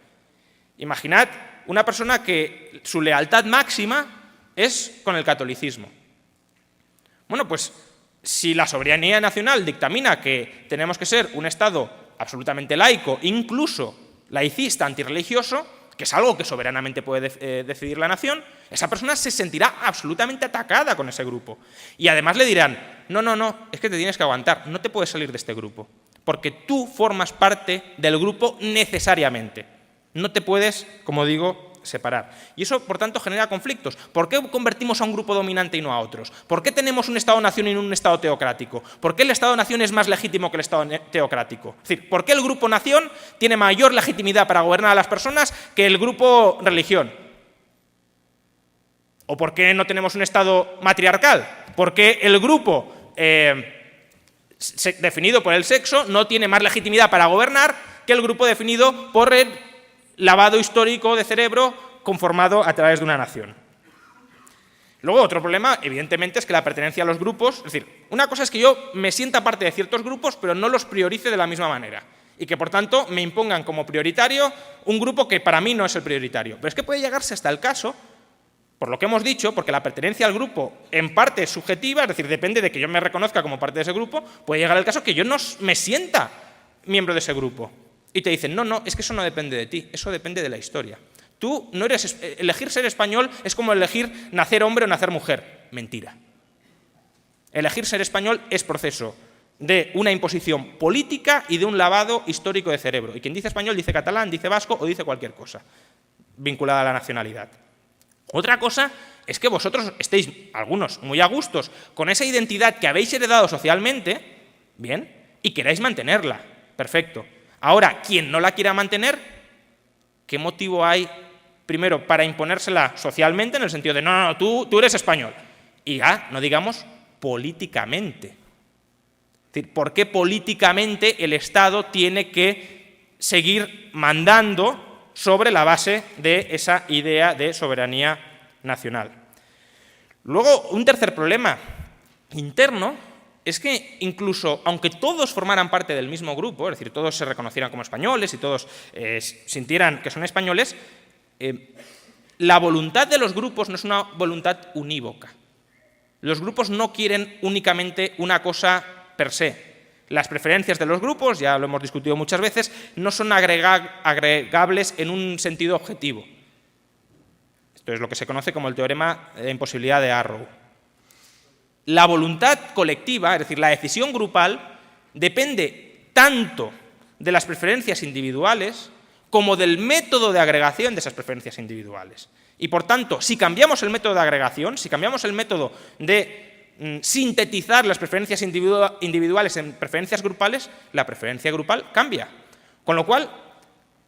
Imaginad una persona que su lealtad máxima es con el catolicismo. Bueno, pues si la soberanía nacional dictamina que tenemos que ser un Estado absolutamente laico, incluso laicista, antirreligioso, que es algo que soberanamente puede decidir la nación, esa persona se sentirá absolutamente atacada con ese grupo. Y además le dirán, no, es que te tienes que aguantar, no te puedes salir de este grupo, porque tú formas parte del grupo necesariamente. No te puedes, como digo, separar. Y eso, por tanto, genera conflictos. ¿Por qué convertimos a un grupo dominante y no a otros? ¿Por qué tenemos un Estado-nación y no un Estado teocrático? ¿Por qué el Estado-nación es más legítimo que el Estado teocrático? Es decir, ¿por qué el grupo-nación tiene mayor legitimidad para gobernar a las personas que el grupo-religión? ¿O por qué no tenemos un Estado matriarcal? ¿Por qué el grupo definido por el sexo no tiene más legitimidad para gobernar que el grupo definido por el lavado histórico de cerebro conformado a través de una nación? Luego, otro problema, evidentemente, es que la pertenencia a los grupos, es decir, una cosa es que yo me sienta parte de ciertos grupos, pero no los priorice de la misma manera, y que, por tanto, me impongan como prioritario un grupo que para mí no es el prioritario. Pero es que puede llegarse hasta el caso, por lo que hemos dicho, porque la pertenencia al grupo en parte es subjetiva, es decir, depende de que yo me reconozca como parte de ese grupo, puede llegar el caso que yo no me sienta miembro de ese grupo. Y te dicen, no, es que eso no depende de ti, eso depende de la historia. Tú no eres, elegir ser español es como elegir nacer hombre o nacer mujer. Mentira. Elegir ser español es proceso de una imposición política y de un lavado histórico de cerebro. Y quien dice español dice catalán, dice vasco o dice cualquier cosa vinculada a la nacionalidad. Otra cosa es que vosotros estéis, algunos, muy a gustos con esa identidad que habéis heredado socialmente, bien, y queráis mantenerla. Perfecto. Ahora, quien no la quiera mantener, ¿qué motivo hay, primero, para imponérsela socialmente, en el sentido de, no, tú eres español? Y ya, no digamos políticamente. decir, ¿por qué políticamente el Estado tiene que seguir mandando sobre la base de esa idea de soberanía nacional? Luego, un tercer problema interno es que incluso, aunque todos formaran parte del mismo grupo, es decir, todos se reconocieran como españoles y todos sintieran que son españoles, la voluntad de los grupos no es una voluntad unívoca. Los grupos no quieren únicamente una cosa per se. Las preferencias de los grupos, ya lo hemos discutido muchas veces, no son agregables en un sentido objetivo. Esto es lo que se conoce como el teorema de imposibilidad de Arrow. La voluntad colectiva, es decir, la decisión grupal, depende tanto de las preferencias individuales como del método de agregación de esas preferencias individuales. Y, por tanto, si cambiamos el método de agregación, si cambiamos el método de sintetizar las preferencias individuales en preferencias grupales, la preferencia grupal cambia. Con lo cual,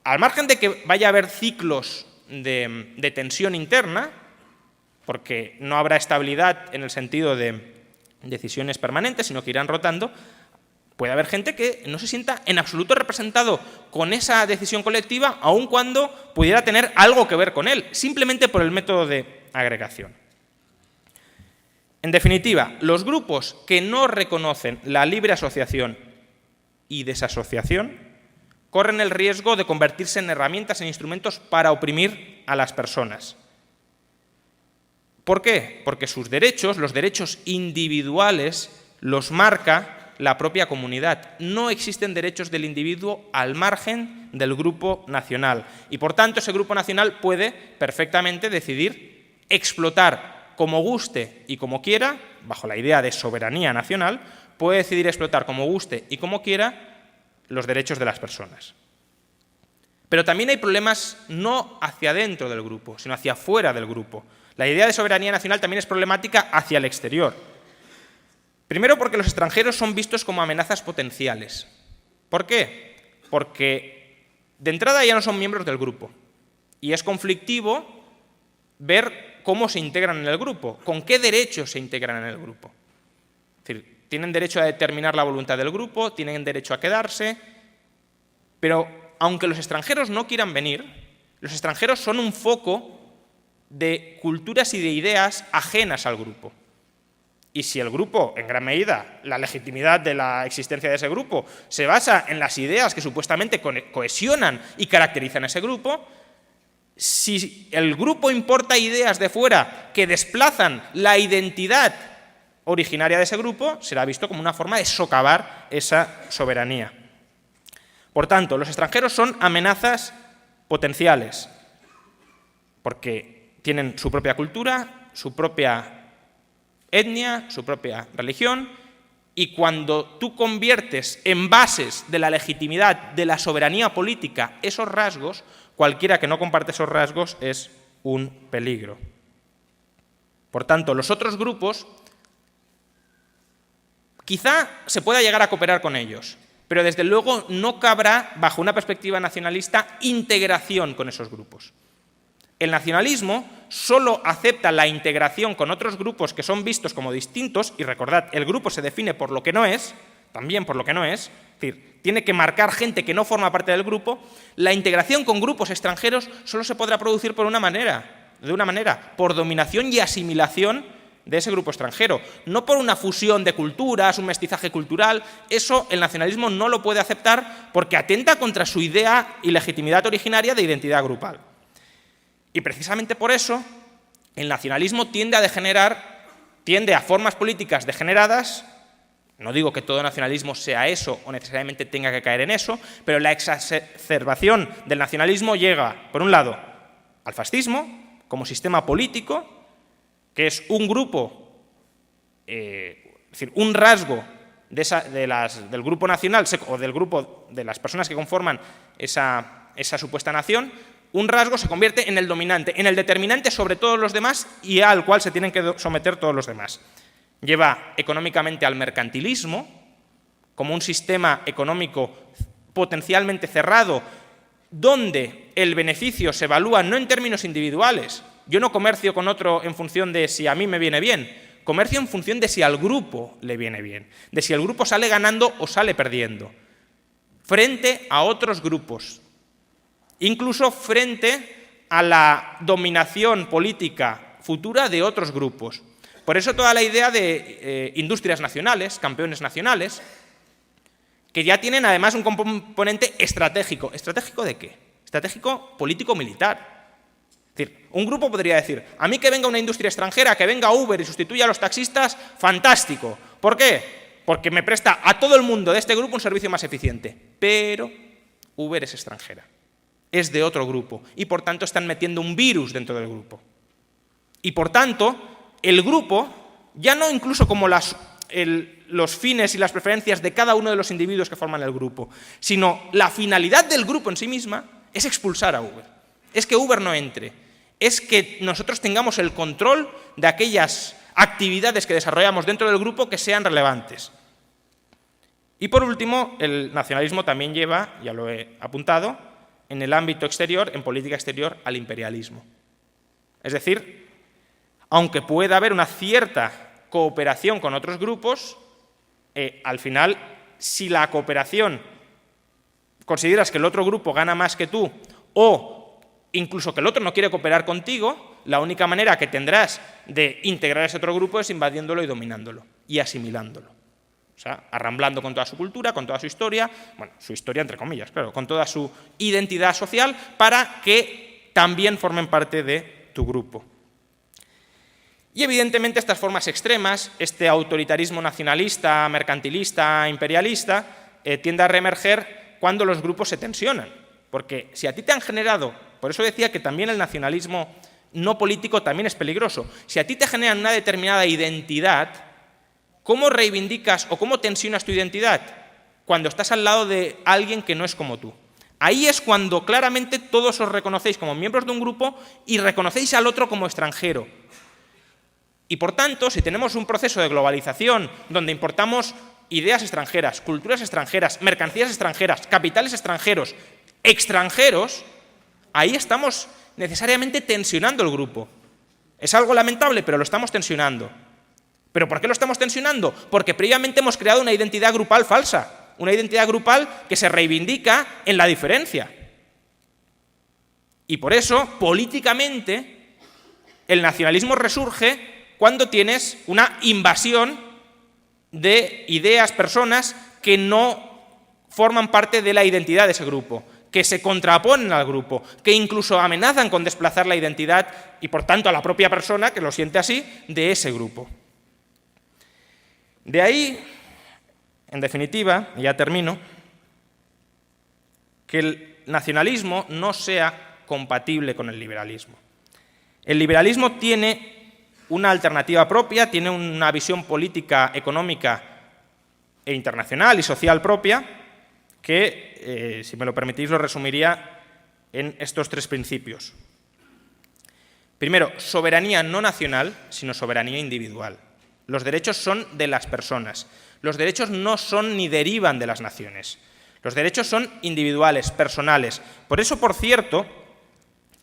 al margen de que vaya a haber ciclos de tensión interna, porque no habrá estabilidad en el sentido de decisiones permanentes, sino que irán rotando, puede haber gente que no se sienta en absoluto representado con esa decisión colectiva, aun cuando pudiera tener algo que ver con él, simplemente por el método de agregación. En definitiva, los grupos que no reconocen la libre asociación y desasociación corren el riesgo de convertirse en herramientas, en instrumentos para oprimir a las personas. ¿Por qué? Porque sus derechos, los derechos individuales, los marca la propia comunidad. No existen derechos del individuo al margen del grupo nacional. Y, por tanto, ese grupo nacional puede perfectamente decidir explotar como guste y como quiera, bajo la idea de soberanía nacional, puede decidir explotar como guste y como quiera los derechos de las personas. Pero también hay problemas no hacia dentro del grupo, sino hacia fuera del grupo. La idea de soberanía nacional también es problemática hacia el exterior. Primero, porque los extranjeros son vistos como amenazas potenciales. ¿Por qué? Porque de entrada ya no son miembros del grupo y es conflictivo ver cómo se integran en el grupo, con qué derechos se integran en el grupo. Es decir, tienen derecho a determinar la voluntad del grupo, tienen derecho a quedarse, pero aunque los extranjeros no quieran venir, los extranjeros son un foco de culturas y de ideas ajenas al grupo. Y si el grupo, en gran medida, la legitimidad de la existencia de ese grupo se basa en las ideas que supuestamente cohesionan y caracterizan a ese grupo, si el grupo importa ideas de fuera que desplazan la identidad originaria de ese grupo, será visto como una forma de socavar esa soberanía. Por tanto, los extranjeros son amenazas potenciales, porque tienen su propia cultura, su propia etnia, su propia religión, y cuando tú conviertes en bases de la legitimidad de la soberanía política esos rasgos, cualquiera que no comparte esos rasgos es un peligro. Por tanto, los otros grupos, quizá se pueda llegar a cooperar con ellos, pero desde luego no cabrá, bajo una perspectiva nacionalista, integración con esos grupos. El nacionalismo solo acepta la integración con otros grupos que son vistos como distintos, y recordad, el grupo se define por lo que no es, también por lo que no es decir, tiene que marcar gente que no forma parte del grupo. La integración con grupos extranjeros solo se podrá producir de una manera, por dominación y asimilación de ese grupo extranjero, no por una fusión de culturas, un mestizaje cultural. Eso el nacionalismo no lo puede aceptar porque atenta contra su idea y legitimidad originaria de identidad grupal. Y precisamente por eso el nacionalismo tiende a formas políticas degeneradas. No digo que todo nacionalismo sea eso o necesariamente tenga que caer en eso, pero la exacerbación del nacionalismo llega, por un lado, al fascismo como sistema político, que es un grupo, es decir, un rasgo del grupo nacional o del grupo de las personas que conforman esa supuesta nación. Un rasgo se convierte en el dominante, en el determinante sobre todos los demás y al cual se tienen que someter todos los demás. Lleva económicamente al mercantilismo, como un sistema económico potencialmente cerrado, donde el beneficio se evalúa no en términos individuales. Yo no comercio con otro en función de si a mí me viene bien. Comercio en función de si al grupo le viene bien, de si el grupo sale ganando o sale perdiendo, frente a otros grupos, incluso frente a la dominación política futura de otros grupos. Por eso toda la idea de industrias nacionales, campeones nacionales, que ya tienen además un componente estratégico. ¿Estratégico de qué? Estratégico político-militar. Es decir, un grupo podría decir, a mí que venga una industria extranjera, que venga Uber y sustituya a los taxistas, fantástico. ¿Por qué? Porque me presta a todo el mundo de este grupo un servicio más eficiente. Pero Uber es extranjera, es de otro grupo y por tanto están metiendo un virus dentro del grupo. Y por tanto, el grupo, ya no incluso como los fines y las preferencias de cada uno de los individuos que forman el grupo, sino la finalidad del grupo en sí misma es expulsar a Uber. Es que Uber no entre, es que nosotros tengamos el control de aquellas actividades que desarrollamos dentro del grupo que sean relevantes. Y por último, el nacionalismo también lleva, ya lo he apuntado, en el ámbito exterior, en política exterior, al imperialismo. Es decir, aunque pueda haber una cierta cooperación con otros grupos, al final, si la cooperación consideras que el otro grupo gana más que tú o incluso que el otro no quiere cooperar contigo, la única manera que tendrás de integrar ese otro grupo es invadiéndolo y dominándolo y asimilándolo. O sea, arramblando con toda su cultura, con toda su historia, bueno, su historia entre comillas, claro, con toda su identidad social para que también formen parte de tu grupo. Y evidentemente estas formas extremas, este autoritarismo nacionalista, mercantilista, imperialista, tiende a reemerger cuando los grupos se tensionan. Porque si a ti te han generado, por eso decía que también el nacionalismo no político también es peligroso, si a ti te generan una determinada identidad, ¿cómo reivindicas o cómo tensionas tu identidad? Cuando estás al lado de alguien que no es como tú. Ahí es cuando claramente todos os reconocéis como miembros de un grupo y reconocéis al otro como extranjero. Y por tanto, si tenemos un proceso de globalización donde importamos ideas extranjeras, culturas extranjeras, mercancías extranjeras, capitales extranjeros, ahí estamos necesariamente tensionando el grupo. Es algo lamentable, pero lo estamos tensionando. ¿Pero por qué lo estamos tensionando? Porque previamente hemos creado una identidad grupal falsa, una identidad grupal que se reivindica en la diferencia. Y por eso, políticamente, el nacionalismo resurge cuando tienes una invasión de ideas, personas que no forman parte de la identidad de ese grupo, que se contraponen al grupo, que incluso amenazan con desplazar la identidad y, por tanto, a la propia persona, que lo siente así, de ese grupo. De ahí, en definitiva, y ya termino, que el nacionalismo no sea compatible con el liberalismo. El liberalismo tiene una alternativa propia, tiene una visión política, económica e internacional y social propia que, si me lo permitís, lo resumiría en estos tres principios. Primero, soberanía no nacional, sino soberanía individual. Los derechos son de las personas. Los derechos no son ni derivan de las naciones. Los derechos son individuales, personales. Por eso, por cierto,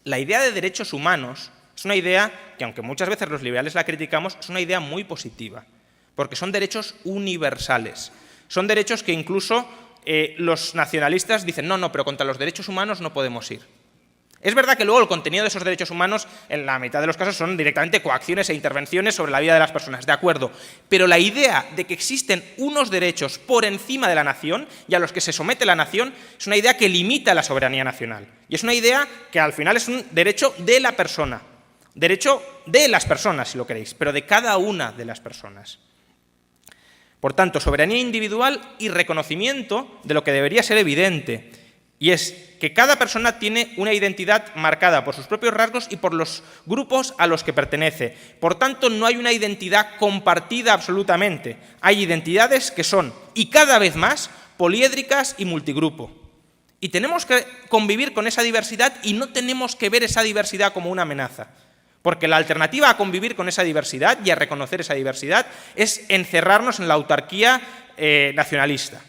la idea de derechos humanos es una idea que, aunque muchas veces los liberales la criticamos, es una idea muy positiva, porque son derechos universales. Son derechos que incluso los nacionalistas dicen, no, pero contra los derechos humanos no podemos ir. Es verdad que luego el contenido de esos derechos humanos, en la mitad de los casos, son directamente coacciones e intervenciones sobre la vida de las personas, de acuerdo. Pero la idea de que existen unos derechos por encima de la nación y a los que se somete la nación es una idea que limita la soberanía nacional. Y es una idea que al final es un derecho de la persona. Derecho de las personas, si lo queréis, pero de cada una de las personas. Por tanto, soberanía individual y reconocimiento de lo que debería ser evidente, y es que cada persona tiene una identidad marcada por sus propios rasgos y por los grupos a los que pertenece. Por tanto, no hay una identidad compartida absolutamente. Hay identidades que son, y cada vez más, poliédricas y multigrupo. Y tenemos que convivir con esa diversidad y no tenemos que ver esa diversidad como una amenaza. Porque la alternativa a convivir con esa diversidad y a reconocer esa diversidad es encerrarnos en la autarquía nacionalista.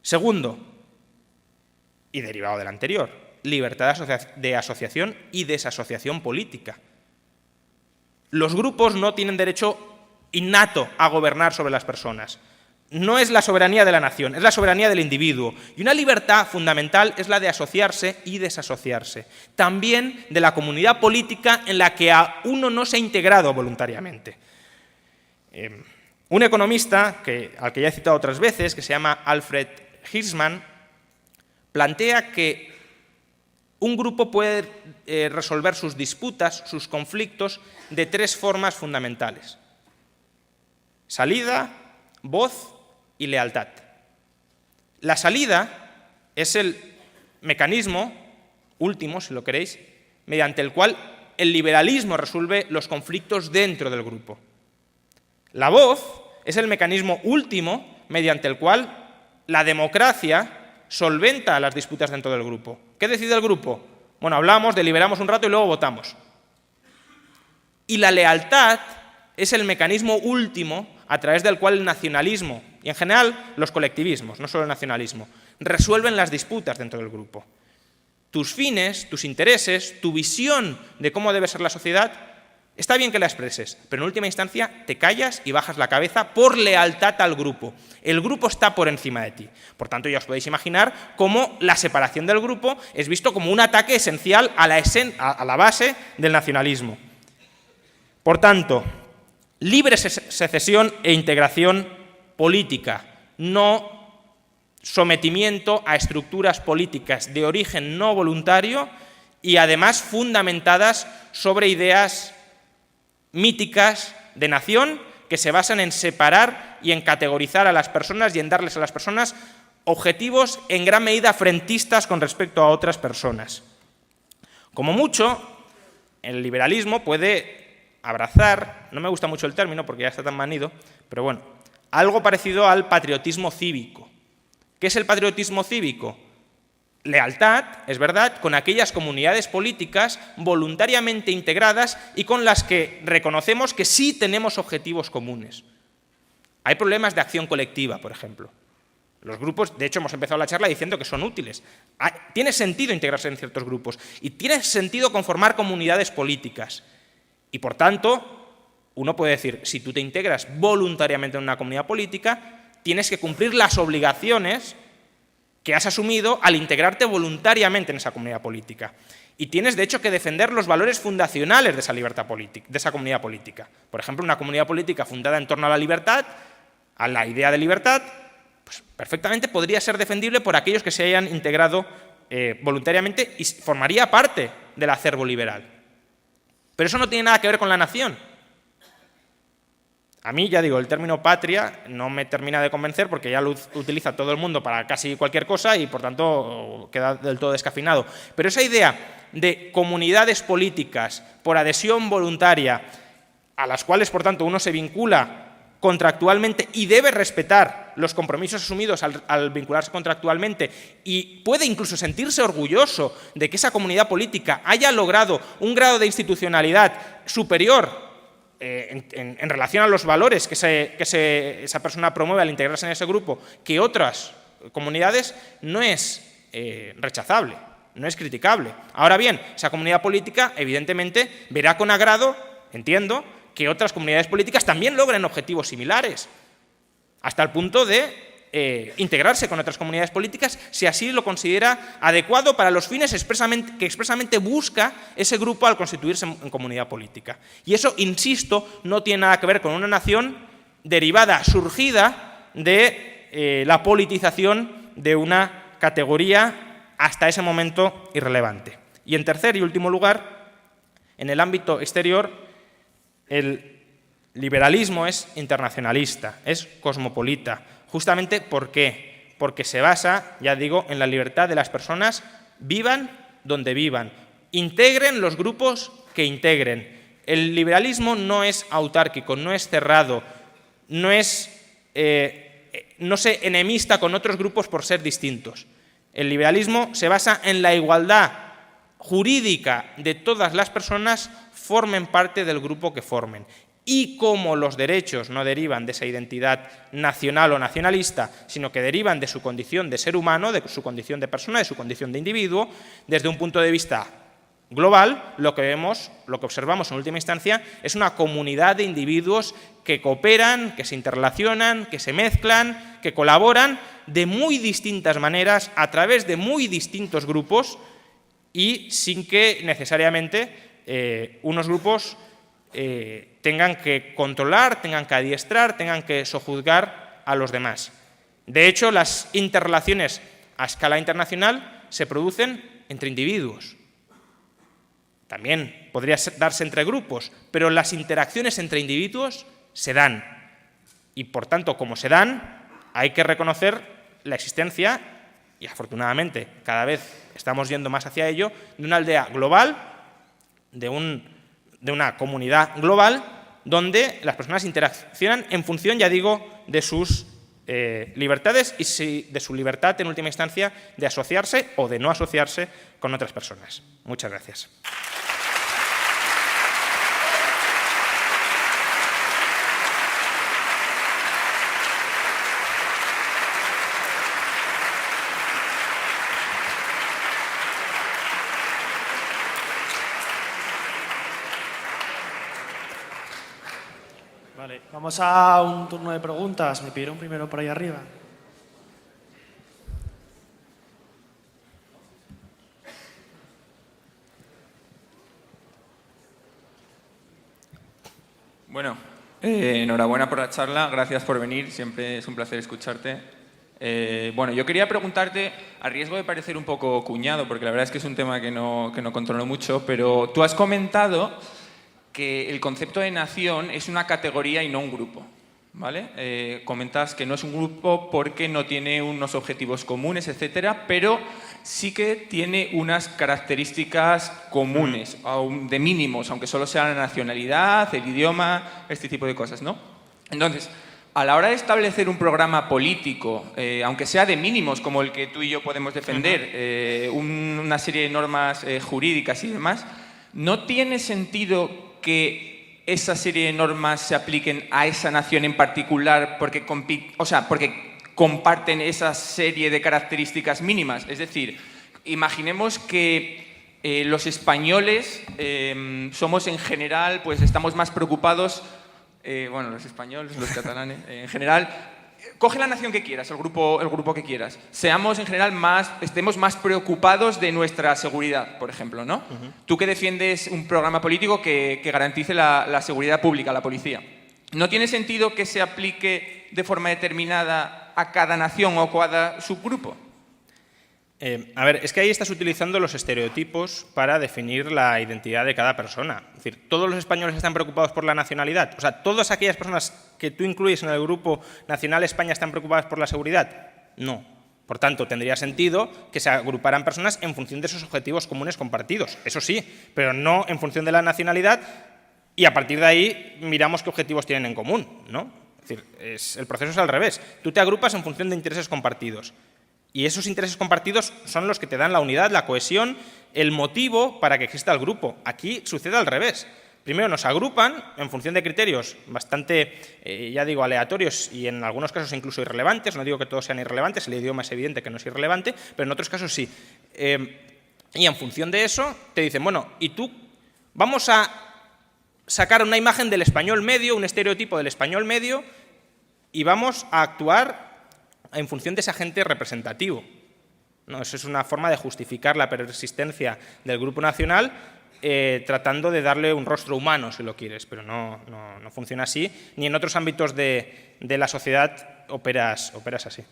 Segundo, y derivado del anterior, libertad de asociación y desasociación política. Los grupos no tienen derecho innato a gobernar sobre las personas. No es la soberanía de la nación, es la soberanía del individuo. Y una libertad fundamental es la de asociarse y desasociarse. También de la comunidad política en la que uno no se ha integrado voluntariamente. Un economista, al que ya he citado otras veces, que se llama Alfred Hirschman, plantea que un grupo puede resolver sus disputas, sus conflictos, de 3 formas fundamentales: salida, voz y lealtad. La salida es el mecanismo último, si lo queréis, mediante el cual el liberalismo resuelve los conflictos dentro del grupo. La voz es el mecanismo último mediante el cual la democracia solventa las disputas dentro del grupo. ¿Qué decide el grupo? Bueno, hablamos, deliberamos un rato y luego votamos. Y la lealtad es el mecanismo último a través del cual el nacionalismo, y en general los colectivismos, no solo el nacionalismo, resuelven las disputas dentro del grupo. Tus fines, tus intereses, tu visión de cómo debe ser la sociedad, está bien que la expreses, pero en última instancia te callas y bajas la cabeza por lealtad al grupo. El grupo está por encima de ti. Por tanto, ya os podéis imaginar cómo la separación del grupo es visto como un ataque esencial a la base del nacionalismo. Por tanto, libre secesión e integración política, no sometimiento a estructuras políticas de origen no voluntario y además fundamentadas sobre ideas míticas de nación que se basan en separar y en categorizar a las personas y en darles a las personas objetivos en gran medida frentistas con respecto a otras personas. Como mucho, el liberalismo puede abrazar, no me gusta mucho el término porque ya está tan manido, pero bueno, algo parecido al patriotismo cívico. ¿Qué es el patriotismo cívico? Lealtad, es verdad, con aquellas comunidades políticas voluntariamente integradas y con las que reconocemos que sí tenemos objetivos comunes. Hay problemas de acción colectiva, por ejemplo. Los grupos, de hecho, hemos empezado la charla diciendo que son útiles. Tiene sentido integrarse en ciertos grupos y tiene sentido conformar comunidades políticas. Y, por tanto, uno puede decir, si tú te integras voluntariamente en una comunidad política, tienes que cumplir las obligaciones que has asumido al integrarte voluntariamente en esa comunidad política. Y tienes, de hecho, que defender los valores fundacionales de esa libertad política, de esa comunidad política. Por ejemplo, una comunidad política fundada en torno a la libertad, a la idea de libertad, pues perfectamente podría ser defendible por aquellos que se hayan integrado voluntariamente y formaría parte del acervo liberal. Pero eso no tiene nada que ver con la nación. A mí, ya digo, el término patria no me termina de convencer porque ya lo utiliza todo el mundo para casi cualquier cosa y, por tanto, queda del todo descafeinado. Pero esa idea de comunidades políticas por adhesión voluntaria, a las cuales, por tanto, uno se vincula contractualmente y debe respetar los compromisos asumidos al vincularse contractualmente y puede incluso sentirse orgulloso de que esa comunidad política haya logrado un grado de institucionalidad superior en relación a los valores que esa persona promueve al integrarse en ese grupo que otras comunidades, no es rechazable, no es criticable. Ahora bien, esa comunidad política evidentemente verá con agrado, entiendo, que otras comunidades políticas también logren objetivos similares, hasta el punto de integrarse con otras comunidades políticas si así lo considera adecuado para los fines que expresamente busca ese grupo al constituirse en comunidad política. Y eso, insisto, no tiene nada que ver con una nación derivada, surgida de la politización de una categoría hasta ese momento irrelevante. Y en tercer y último lugar, en el ámbito exterior, el liberalismo es internacionalista, es cosmopolita. Justamente, ¿por qué? Porque se basa, ya digo, en la libertad de las personas, vivan donde vivan, integren los grupos que integren. El liberalismo no es autárquico, no es cerrado, no se enemista con otros grupos por ser distintos. El liberalismo se basa en la igualdad jurídica de todas las personas, formen parte del grupo que formen. Y como los derechos no derivan de esa identidad nacional o nacionalista, sino que derivan de su condición de ser humano, de su condición de persona, de su condición de individuo, desde un punto de vista global, lo que observamos en última instancia es una comunidad de individuos que cooperan, que se interrelacionan, que se mezclan, que colaboran de muy distintas maneras, a través de muy distintos grupos y sin que necesariamente unos grupos tengan que controlar, tengan que adiestrar, tengan que sojuzgar a los demás. De hecho, las interrelaciones a escala internacional se producen entre individuos. También podría darse entre grupos, pero las interacciones entre individuos se dan. Y, por tanto, como se dan, hay que reconocer la existencia, y afortunadamente cada vez estamos yendo más hacia ello, de una aldea global, de una comunidad global, donde las personas interaccionan en función, ya digo, de sus libertades y de su libertad, en última instancia, de asociarse o de no asociarse con otras personas. Muchas gracias. Vale, vamos a un turno de preguntas. Me pidieron primero por ahí arriba. Bueno, enhorabuena por la charla, gracias por venir, siempre es un placer escucharte. Bueno, yo quería preguntarte, a riesgo de parecer un poco cuñado, porque la verdad es que es un tema que no controlo mucho, pero tú has comentado que el concepto de nación es una categoría y no un grupo, ¿vale? Comentas que no es un grupo porque no tiene unos objetivos comunes, etcétera, pero sí que tiene unas características comunes, de mínimos, aunque solo sea la nacionalidad, el idioma, este tipo de cosas, ¿no? Entonces, a la hora de establecer un programa político, aunque sea de mínimos, como el que tú y yo podemos defender, una serie de normas jurídicas y demás, ¿no tiene sentido que esa serie de normas se apliquen a esa nación en particular porque comparten esa serie de características mínimas? Es decir, imaginemos que los españoles somos en general, pues estamos más preocupados, bueno, los españoles, los catalanes, en general, coge la nación que quieras, el grupo que quieras, seamos en general estemos más preocupados de nuestra seguridad, por ejemplo, ¿no? Tú que defiendes un programa político que garantice la seguridad pública, la policía, ¿no tiene sentido que se aplique de forma determinada a cada nación o a cada subgrupo? A ver, es que ahí estás utilizando los estereotipos para definir la identidad de cada persona. Es decir, ¿todos los españoles están preocupados por la nacionalidad? O sea, ¿todas aquellas personas que tú incluyes en el grupo nacional España están preocupadas por la seguridad? No. Por tanto, tendría sentido que se agruparan personas en función de esos objetivos comunes compartidos. Eso sí, pero no en función de la nacionalidad, y a partir de ahí miramos qué objetivos tienen en común, ¿no? Es decir, el proceso es al revés. Tú te agrupas en función de intereses compartidos. Y esos intereses compartidos son los que te dan la unidad, la cohesión, el motivo para que exista el grupo. Aquí sucede al revés. Primero nos agrupan en función de criterios bastante, ya digo, aleatorios y en algunos casos incluso irrelevantes. No digo que todos sean irrelevantes, el idioma es evidente que no es irrelevante, pero en otros casos sí. Y en función de eso te dicen, bueno, y tú vamos a sacar una imagen del español medio, un estereotipo del español medio, y vamos a actuar en función de ese agente representativo. No, eso es una forma de justificar la persistencia del grupo nacional, tratando de darle un rostro humano, si lo quieres, pero no funciona así, ni en otros ámbitos de la sociedad operas así.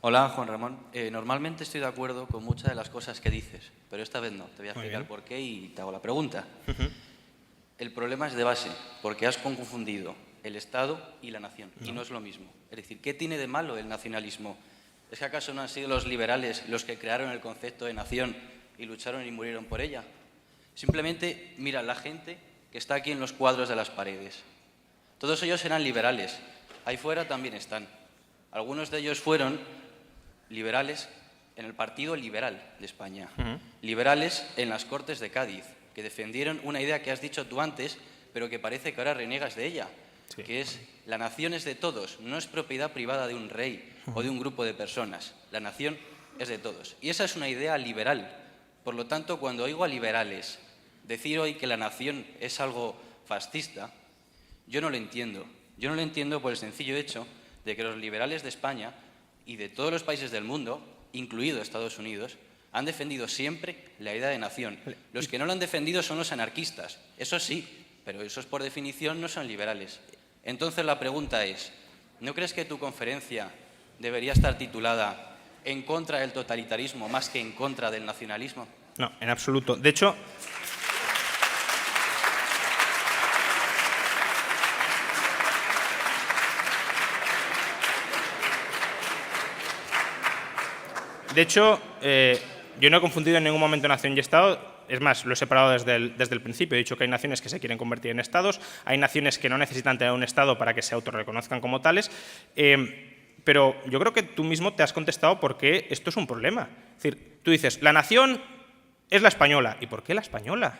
Hola, Juan Ramón. Normalmente estoy de acuerdo con muchas de las cosas que dices, pero esta vez no. Te voy a explicar por qué y te hago la pregunta. El problema es de base, porque has confundido el Estado y la nación, y no es lo mismo. Es decir, ¿qué tiene de malo el nacionalismo? ¿Es que acaso no han sido los liberales los que crearon el concepto de nación y lucharon y murieron por ella? Simplemente mira la gente que está aquí en los cuadros de las paredes. Todos ellos eran liberales. Ahí fuera también están. Algunos de ellos fueron liberales en el Partido Liberal de España. Liberales en las Cortes de Cádiz, que defendieron una idea que has dicho tú antes, pero que parece que ahora reniegas de ella, que es la nación es de todos, no es propiedad privada de un rey o de un grupo de personas. La nación es de todos. Y esa es una idea liberal. Por lo tanto, cuando oigo a liberales decir hoy que la nación es algo fascista, yo no lo entiendo. Yo no lo entiendo por el sencillo hecho de que los liberales de España y de todos los países del mundo, incluido Estados Unidos, han defendido siempre la idea de nación. Los que no lo han defendido son los anarquistas. Eso sí, pero esos por definición no son liberales. Entonces la pregunta es, ¿no crees que tu conferencia debería estar titulada en contra del totalitarismo más que en contra del nacionalismo? No, en absoluto. De hecho, yo no he confundido en ningún momento nación y Estado. Es más, lo he separado desde el principio. He dicho que hay naciones que se quieren convertir en Estados, hay naciones que no necesitan tener un Estado para que se autorreconozcan como tales, pero yo creo que tú mismo te has contestado por qué esto es un problema. Es decir, tú dices, la nación es la española. ¿Y por qué la española?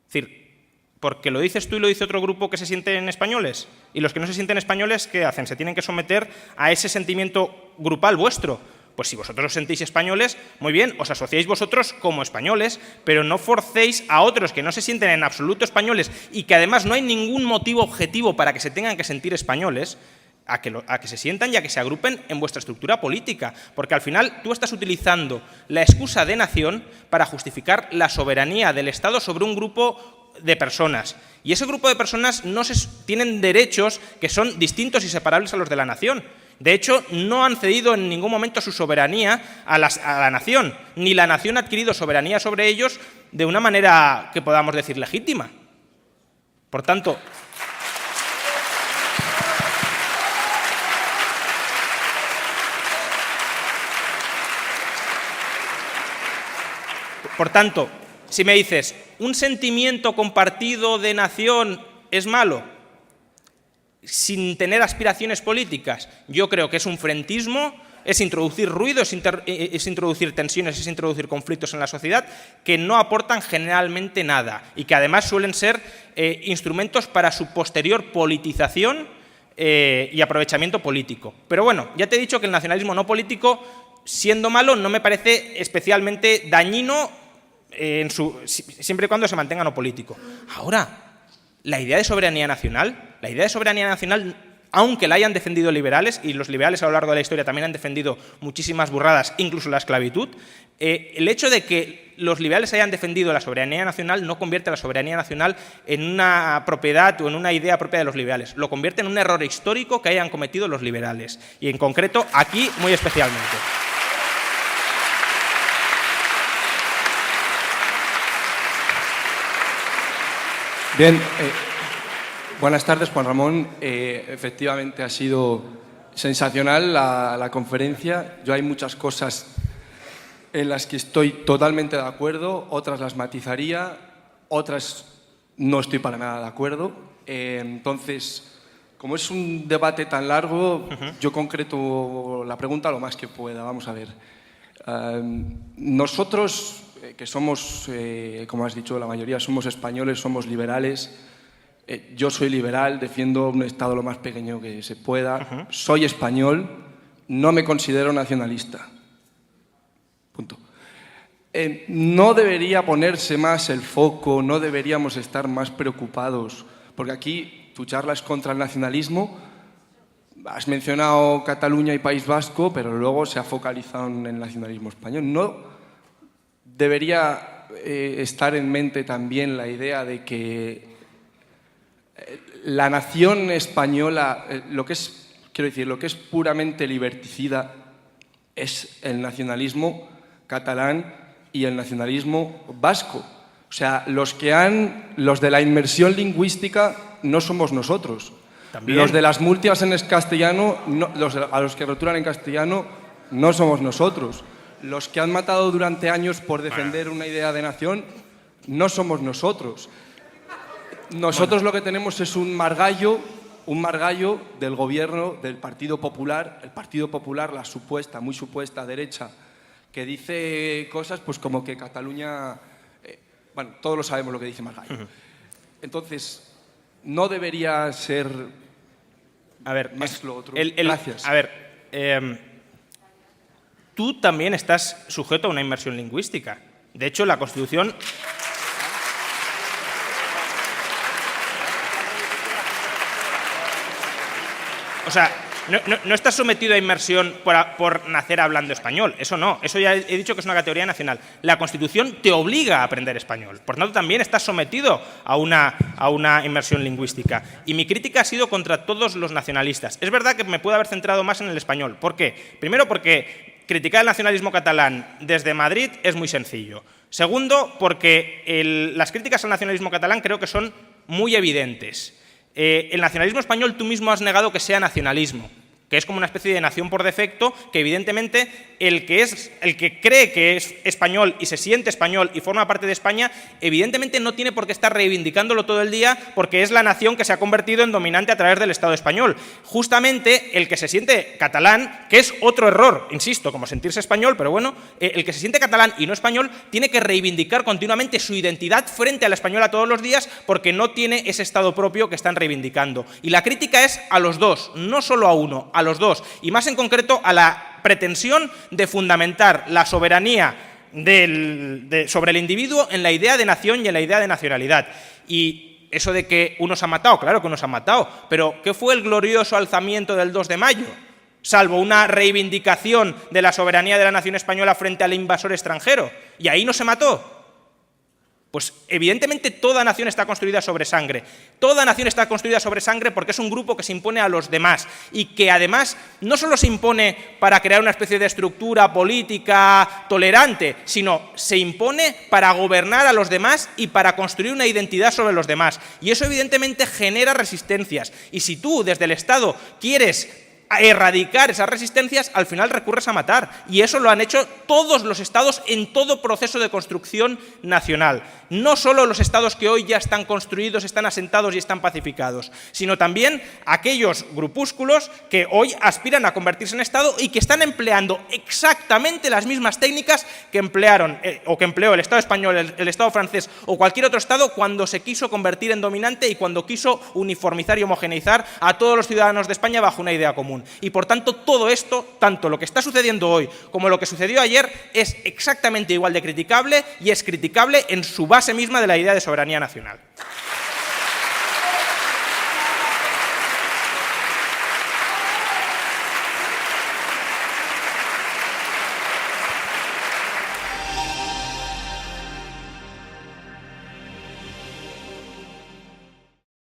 Es decir, ¿porque lo dices tú y lo dice otro grupo que se sienten españoles? Y los que no se sienten españoles, ¿qué hacen? Se tienen que someter a ese sentimiento grupal vuestro. Pues si vosotros os sentís españoles, muy bien, os asociáis vosotros como españoles, pero no forcéis a otros que no se sienten en absoluto españoles y que además no hay ningún motivo objetivo para que se tengan que sentir españoles, a que se sientan y a que se agrupen en vuestra estructura política. Porque al final tú estás utilizando la excusa de nación para justificar la soberanía del Estado sobre un grupo de personas. Y ese grupo de personas tienen derechos que son distintos y separables a los de la nación. De hecho, no han cedido en ningún momento su soberanía a la nación, ni la nación ha adquirido soberanía sobre ellos de una manera que podamos decir legítima. Por tanto, si me dices, ¿un sentimiento compartido de nación es malo? Sin tener aspiraciones políticas, yo creo que es un frentismo, es introducir ruido, es introducir tensiones, es introducir conflictos en la sociedad que no aportan generalmente nada y que además suelen ser instrumentos para su posterior politización y aprovechamiento político. Pero bueno, ya te he dicho que el nacionalismo no político, siendo malo, no me parece especialmente dañino siempre y cuando se mantenga no político. Ahora, la idea de soberanía nacional, aunque la hayan defendido liberales, y los liberales a lo largo de la historia también han defendido muchísimas burradas, incluso la esclavitud, el hecho de que los liberales hayan defendido la soberanía nacional no convierte a la soberanía nacional en una propiedad o en una idea propia de los liberales, lo convierte en un error histórico que hayan cometido los liberales, y en concreto aquí muy especialmente. Bien, buenas tardes, Juan Ramón. Efectivamente ha sido sensacional la conferencia. Yo hay muchas cosas en las que estoy totalmente de acuerdo, otras las matizaría, otras no estoy para nada de acuerdo. Entonces, como es un debate tan largo, yo concreto la pregunta lo más que pueda. Vamos a ver. Nosotros, que somos, como has dicho, la mayoría somos españoles, somos liberales. Yo soy liberal, defiendo un Estado lo más pequeño que se pueda. Soy español, no me considero nacionalista. Punto. No debería ponerse más el foco, no deberíamos estar más preocupados, porque aquí tu charla es contra el nacionalismo. Has mencionado Cataluña y País Vasco, pero luego se ha focalizado en el nacionalismo español. ¿No debería estar en mente también la idea de que la nación española, lo que es puramente liberticida es el nacionalismo catalán y el nacionalismo vasco? O sea, los de la inmersión lingüística no somos nosotros. También. Los de las multas en castellano, a los que rotulan en castellano, no somos nosotros. Los que han matado durante años por defender una idea de nación, no somos nosotros. Nosotros lo que tenemos es un margallo del gobierno del Partido Popular, el Partido Popular, la supuesta, muy supuesta derecha, que dice cosas pues como que Cataluña, bueno, todos lo sabemos lo que dice margallo. Entonces, no debería ser A ver, más lo otro. Gracias. A ver, tú también estás sujeto a una inmersión lingüística. De hecho, la Constitución... O sea, no estás sometido a inmersión por nacer hablando español. Eso no. Eso ya he dicho que es una categoría nacional. La Constitución te obliga a aprender español. Por tanto, también estás sometido a una inmersión lingüística. Y mi crítica ha sido contra todos los nacionalistas. Es verdad que me puedo haber centrado más en el español. ¿Por qué? Primero, porque criticar el nacionalismo catalán desde Madrid es muy sencillo. Segundo, porque las críticas al nacionalismo catalán creo que son muy evidentes. El nacionalismo español tú mismo has negado que sea nacionalismo, que es como una especie de nación por defecto, que evidentemente el que cree que es español y se siente español y forma parte de España, evidentemente no tiene por qué estar reivindicándolo todo el día porque es la nación que se ha convertido en dominante a través del Estado español. Justamente el que se siente catalán, que es otro error, insisto, como sentirse español, pero bueno, el que se siente catalán y no español tiene que reivindicar continuamente su identidad frente a la española todos los días porque no tiene ese Estado propio que están reivindicando. Y la crítica es a los dos, no solo a uno, a los dos, y más en concreto a la pretensión de fundamentar la soberanía sobre el individuo en la idea de nación y en la idea de nacionalidad. Y eso de que unos han matado, claro que unos han matado, pero ¿qué fue el glorioso alzamiento del 2 de mayo? Salvo una reivindicación de la soberanía de la nación española frente al invasor extranjero. ¿Y ahí no se mató? Pues evidentemente toda nación está construida sobre sangre. Toda nación está construida sobre sangre porque es un grupo que se impone a los demás y que además no solo se impone para crear una especie de estructura política tolerante, sino se impone para gobernar a los demás y para construir una identidad sobre los demás. Y eso evidentemente genera resistencias. Y si tú desde el Estado quieres erradicar esas resistencias, al final recurres a matar. Y eso lo han hecho todos los estados en todo proceso de construcción nacional. No solo los estados que hoy ya están construidos, están asentados y están pacificados, sino también aquellos grupúsculos que hoy aspiran a convertirse en estado y que están empleando exactamente las mismas técnicas que emplearon o que empleó el Estado español, el Estado francés o cualquier otro estado cuando se quiso convertir en dominante y cuando quiso uniformizar y homogeneizar a todos los ciudadanos de España bajo una idea común. Y por tanto, todo esto, tanto lo que está sucediendo hoy como lo que sucedió ayer, es exactamente igual de criticable y es criticable en su base misma de la idea de soberanía nacional.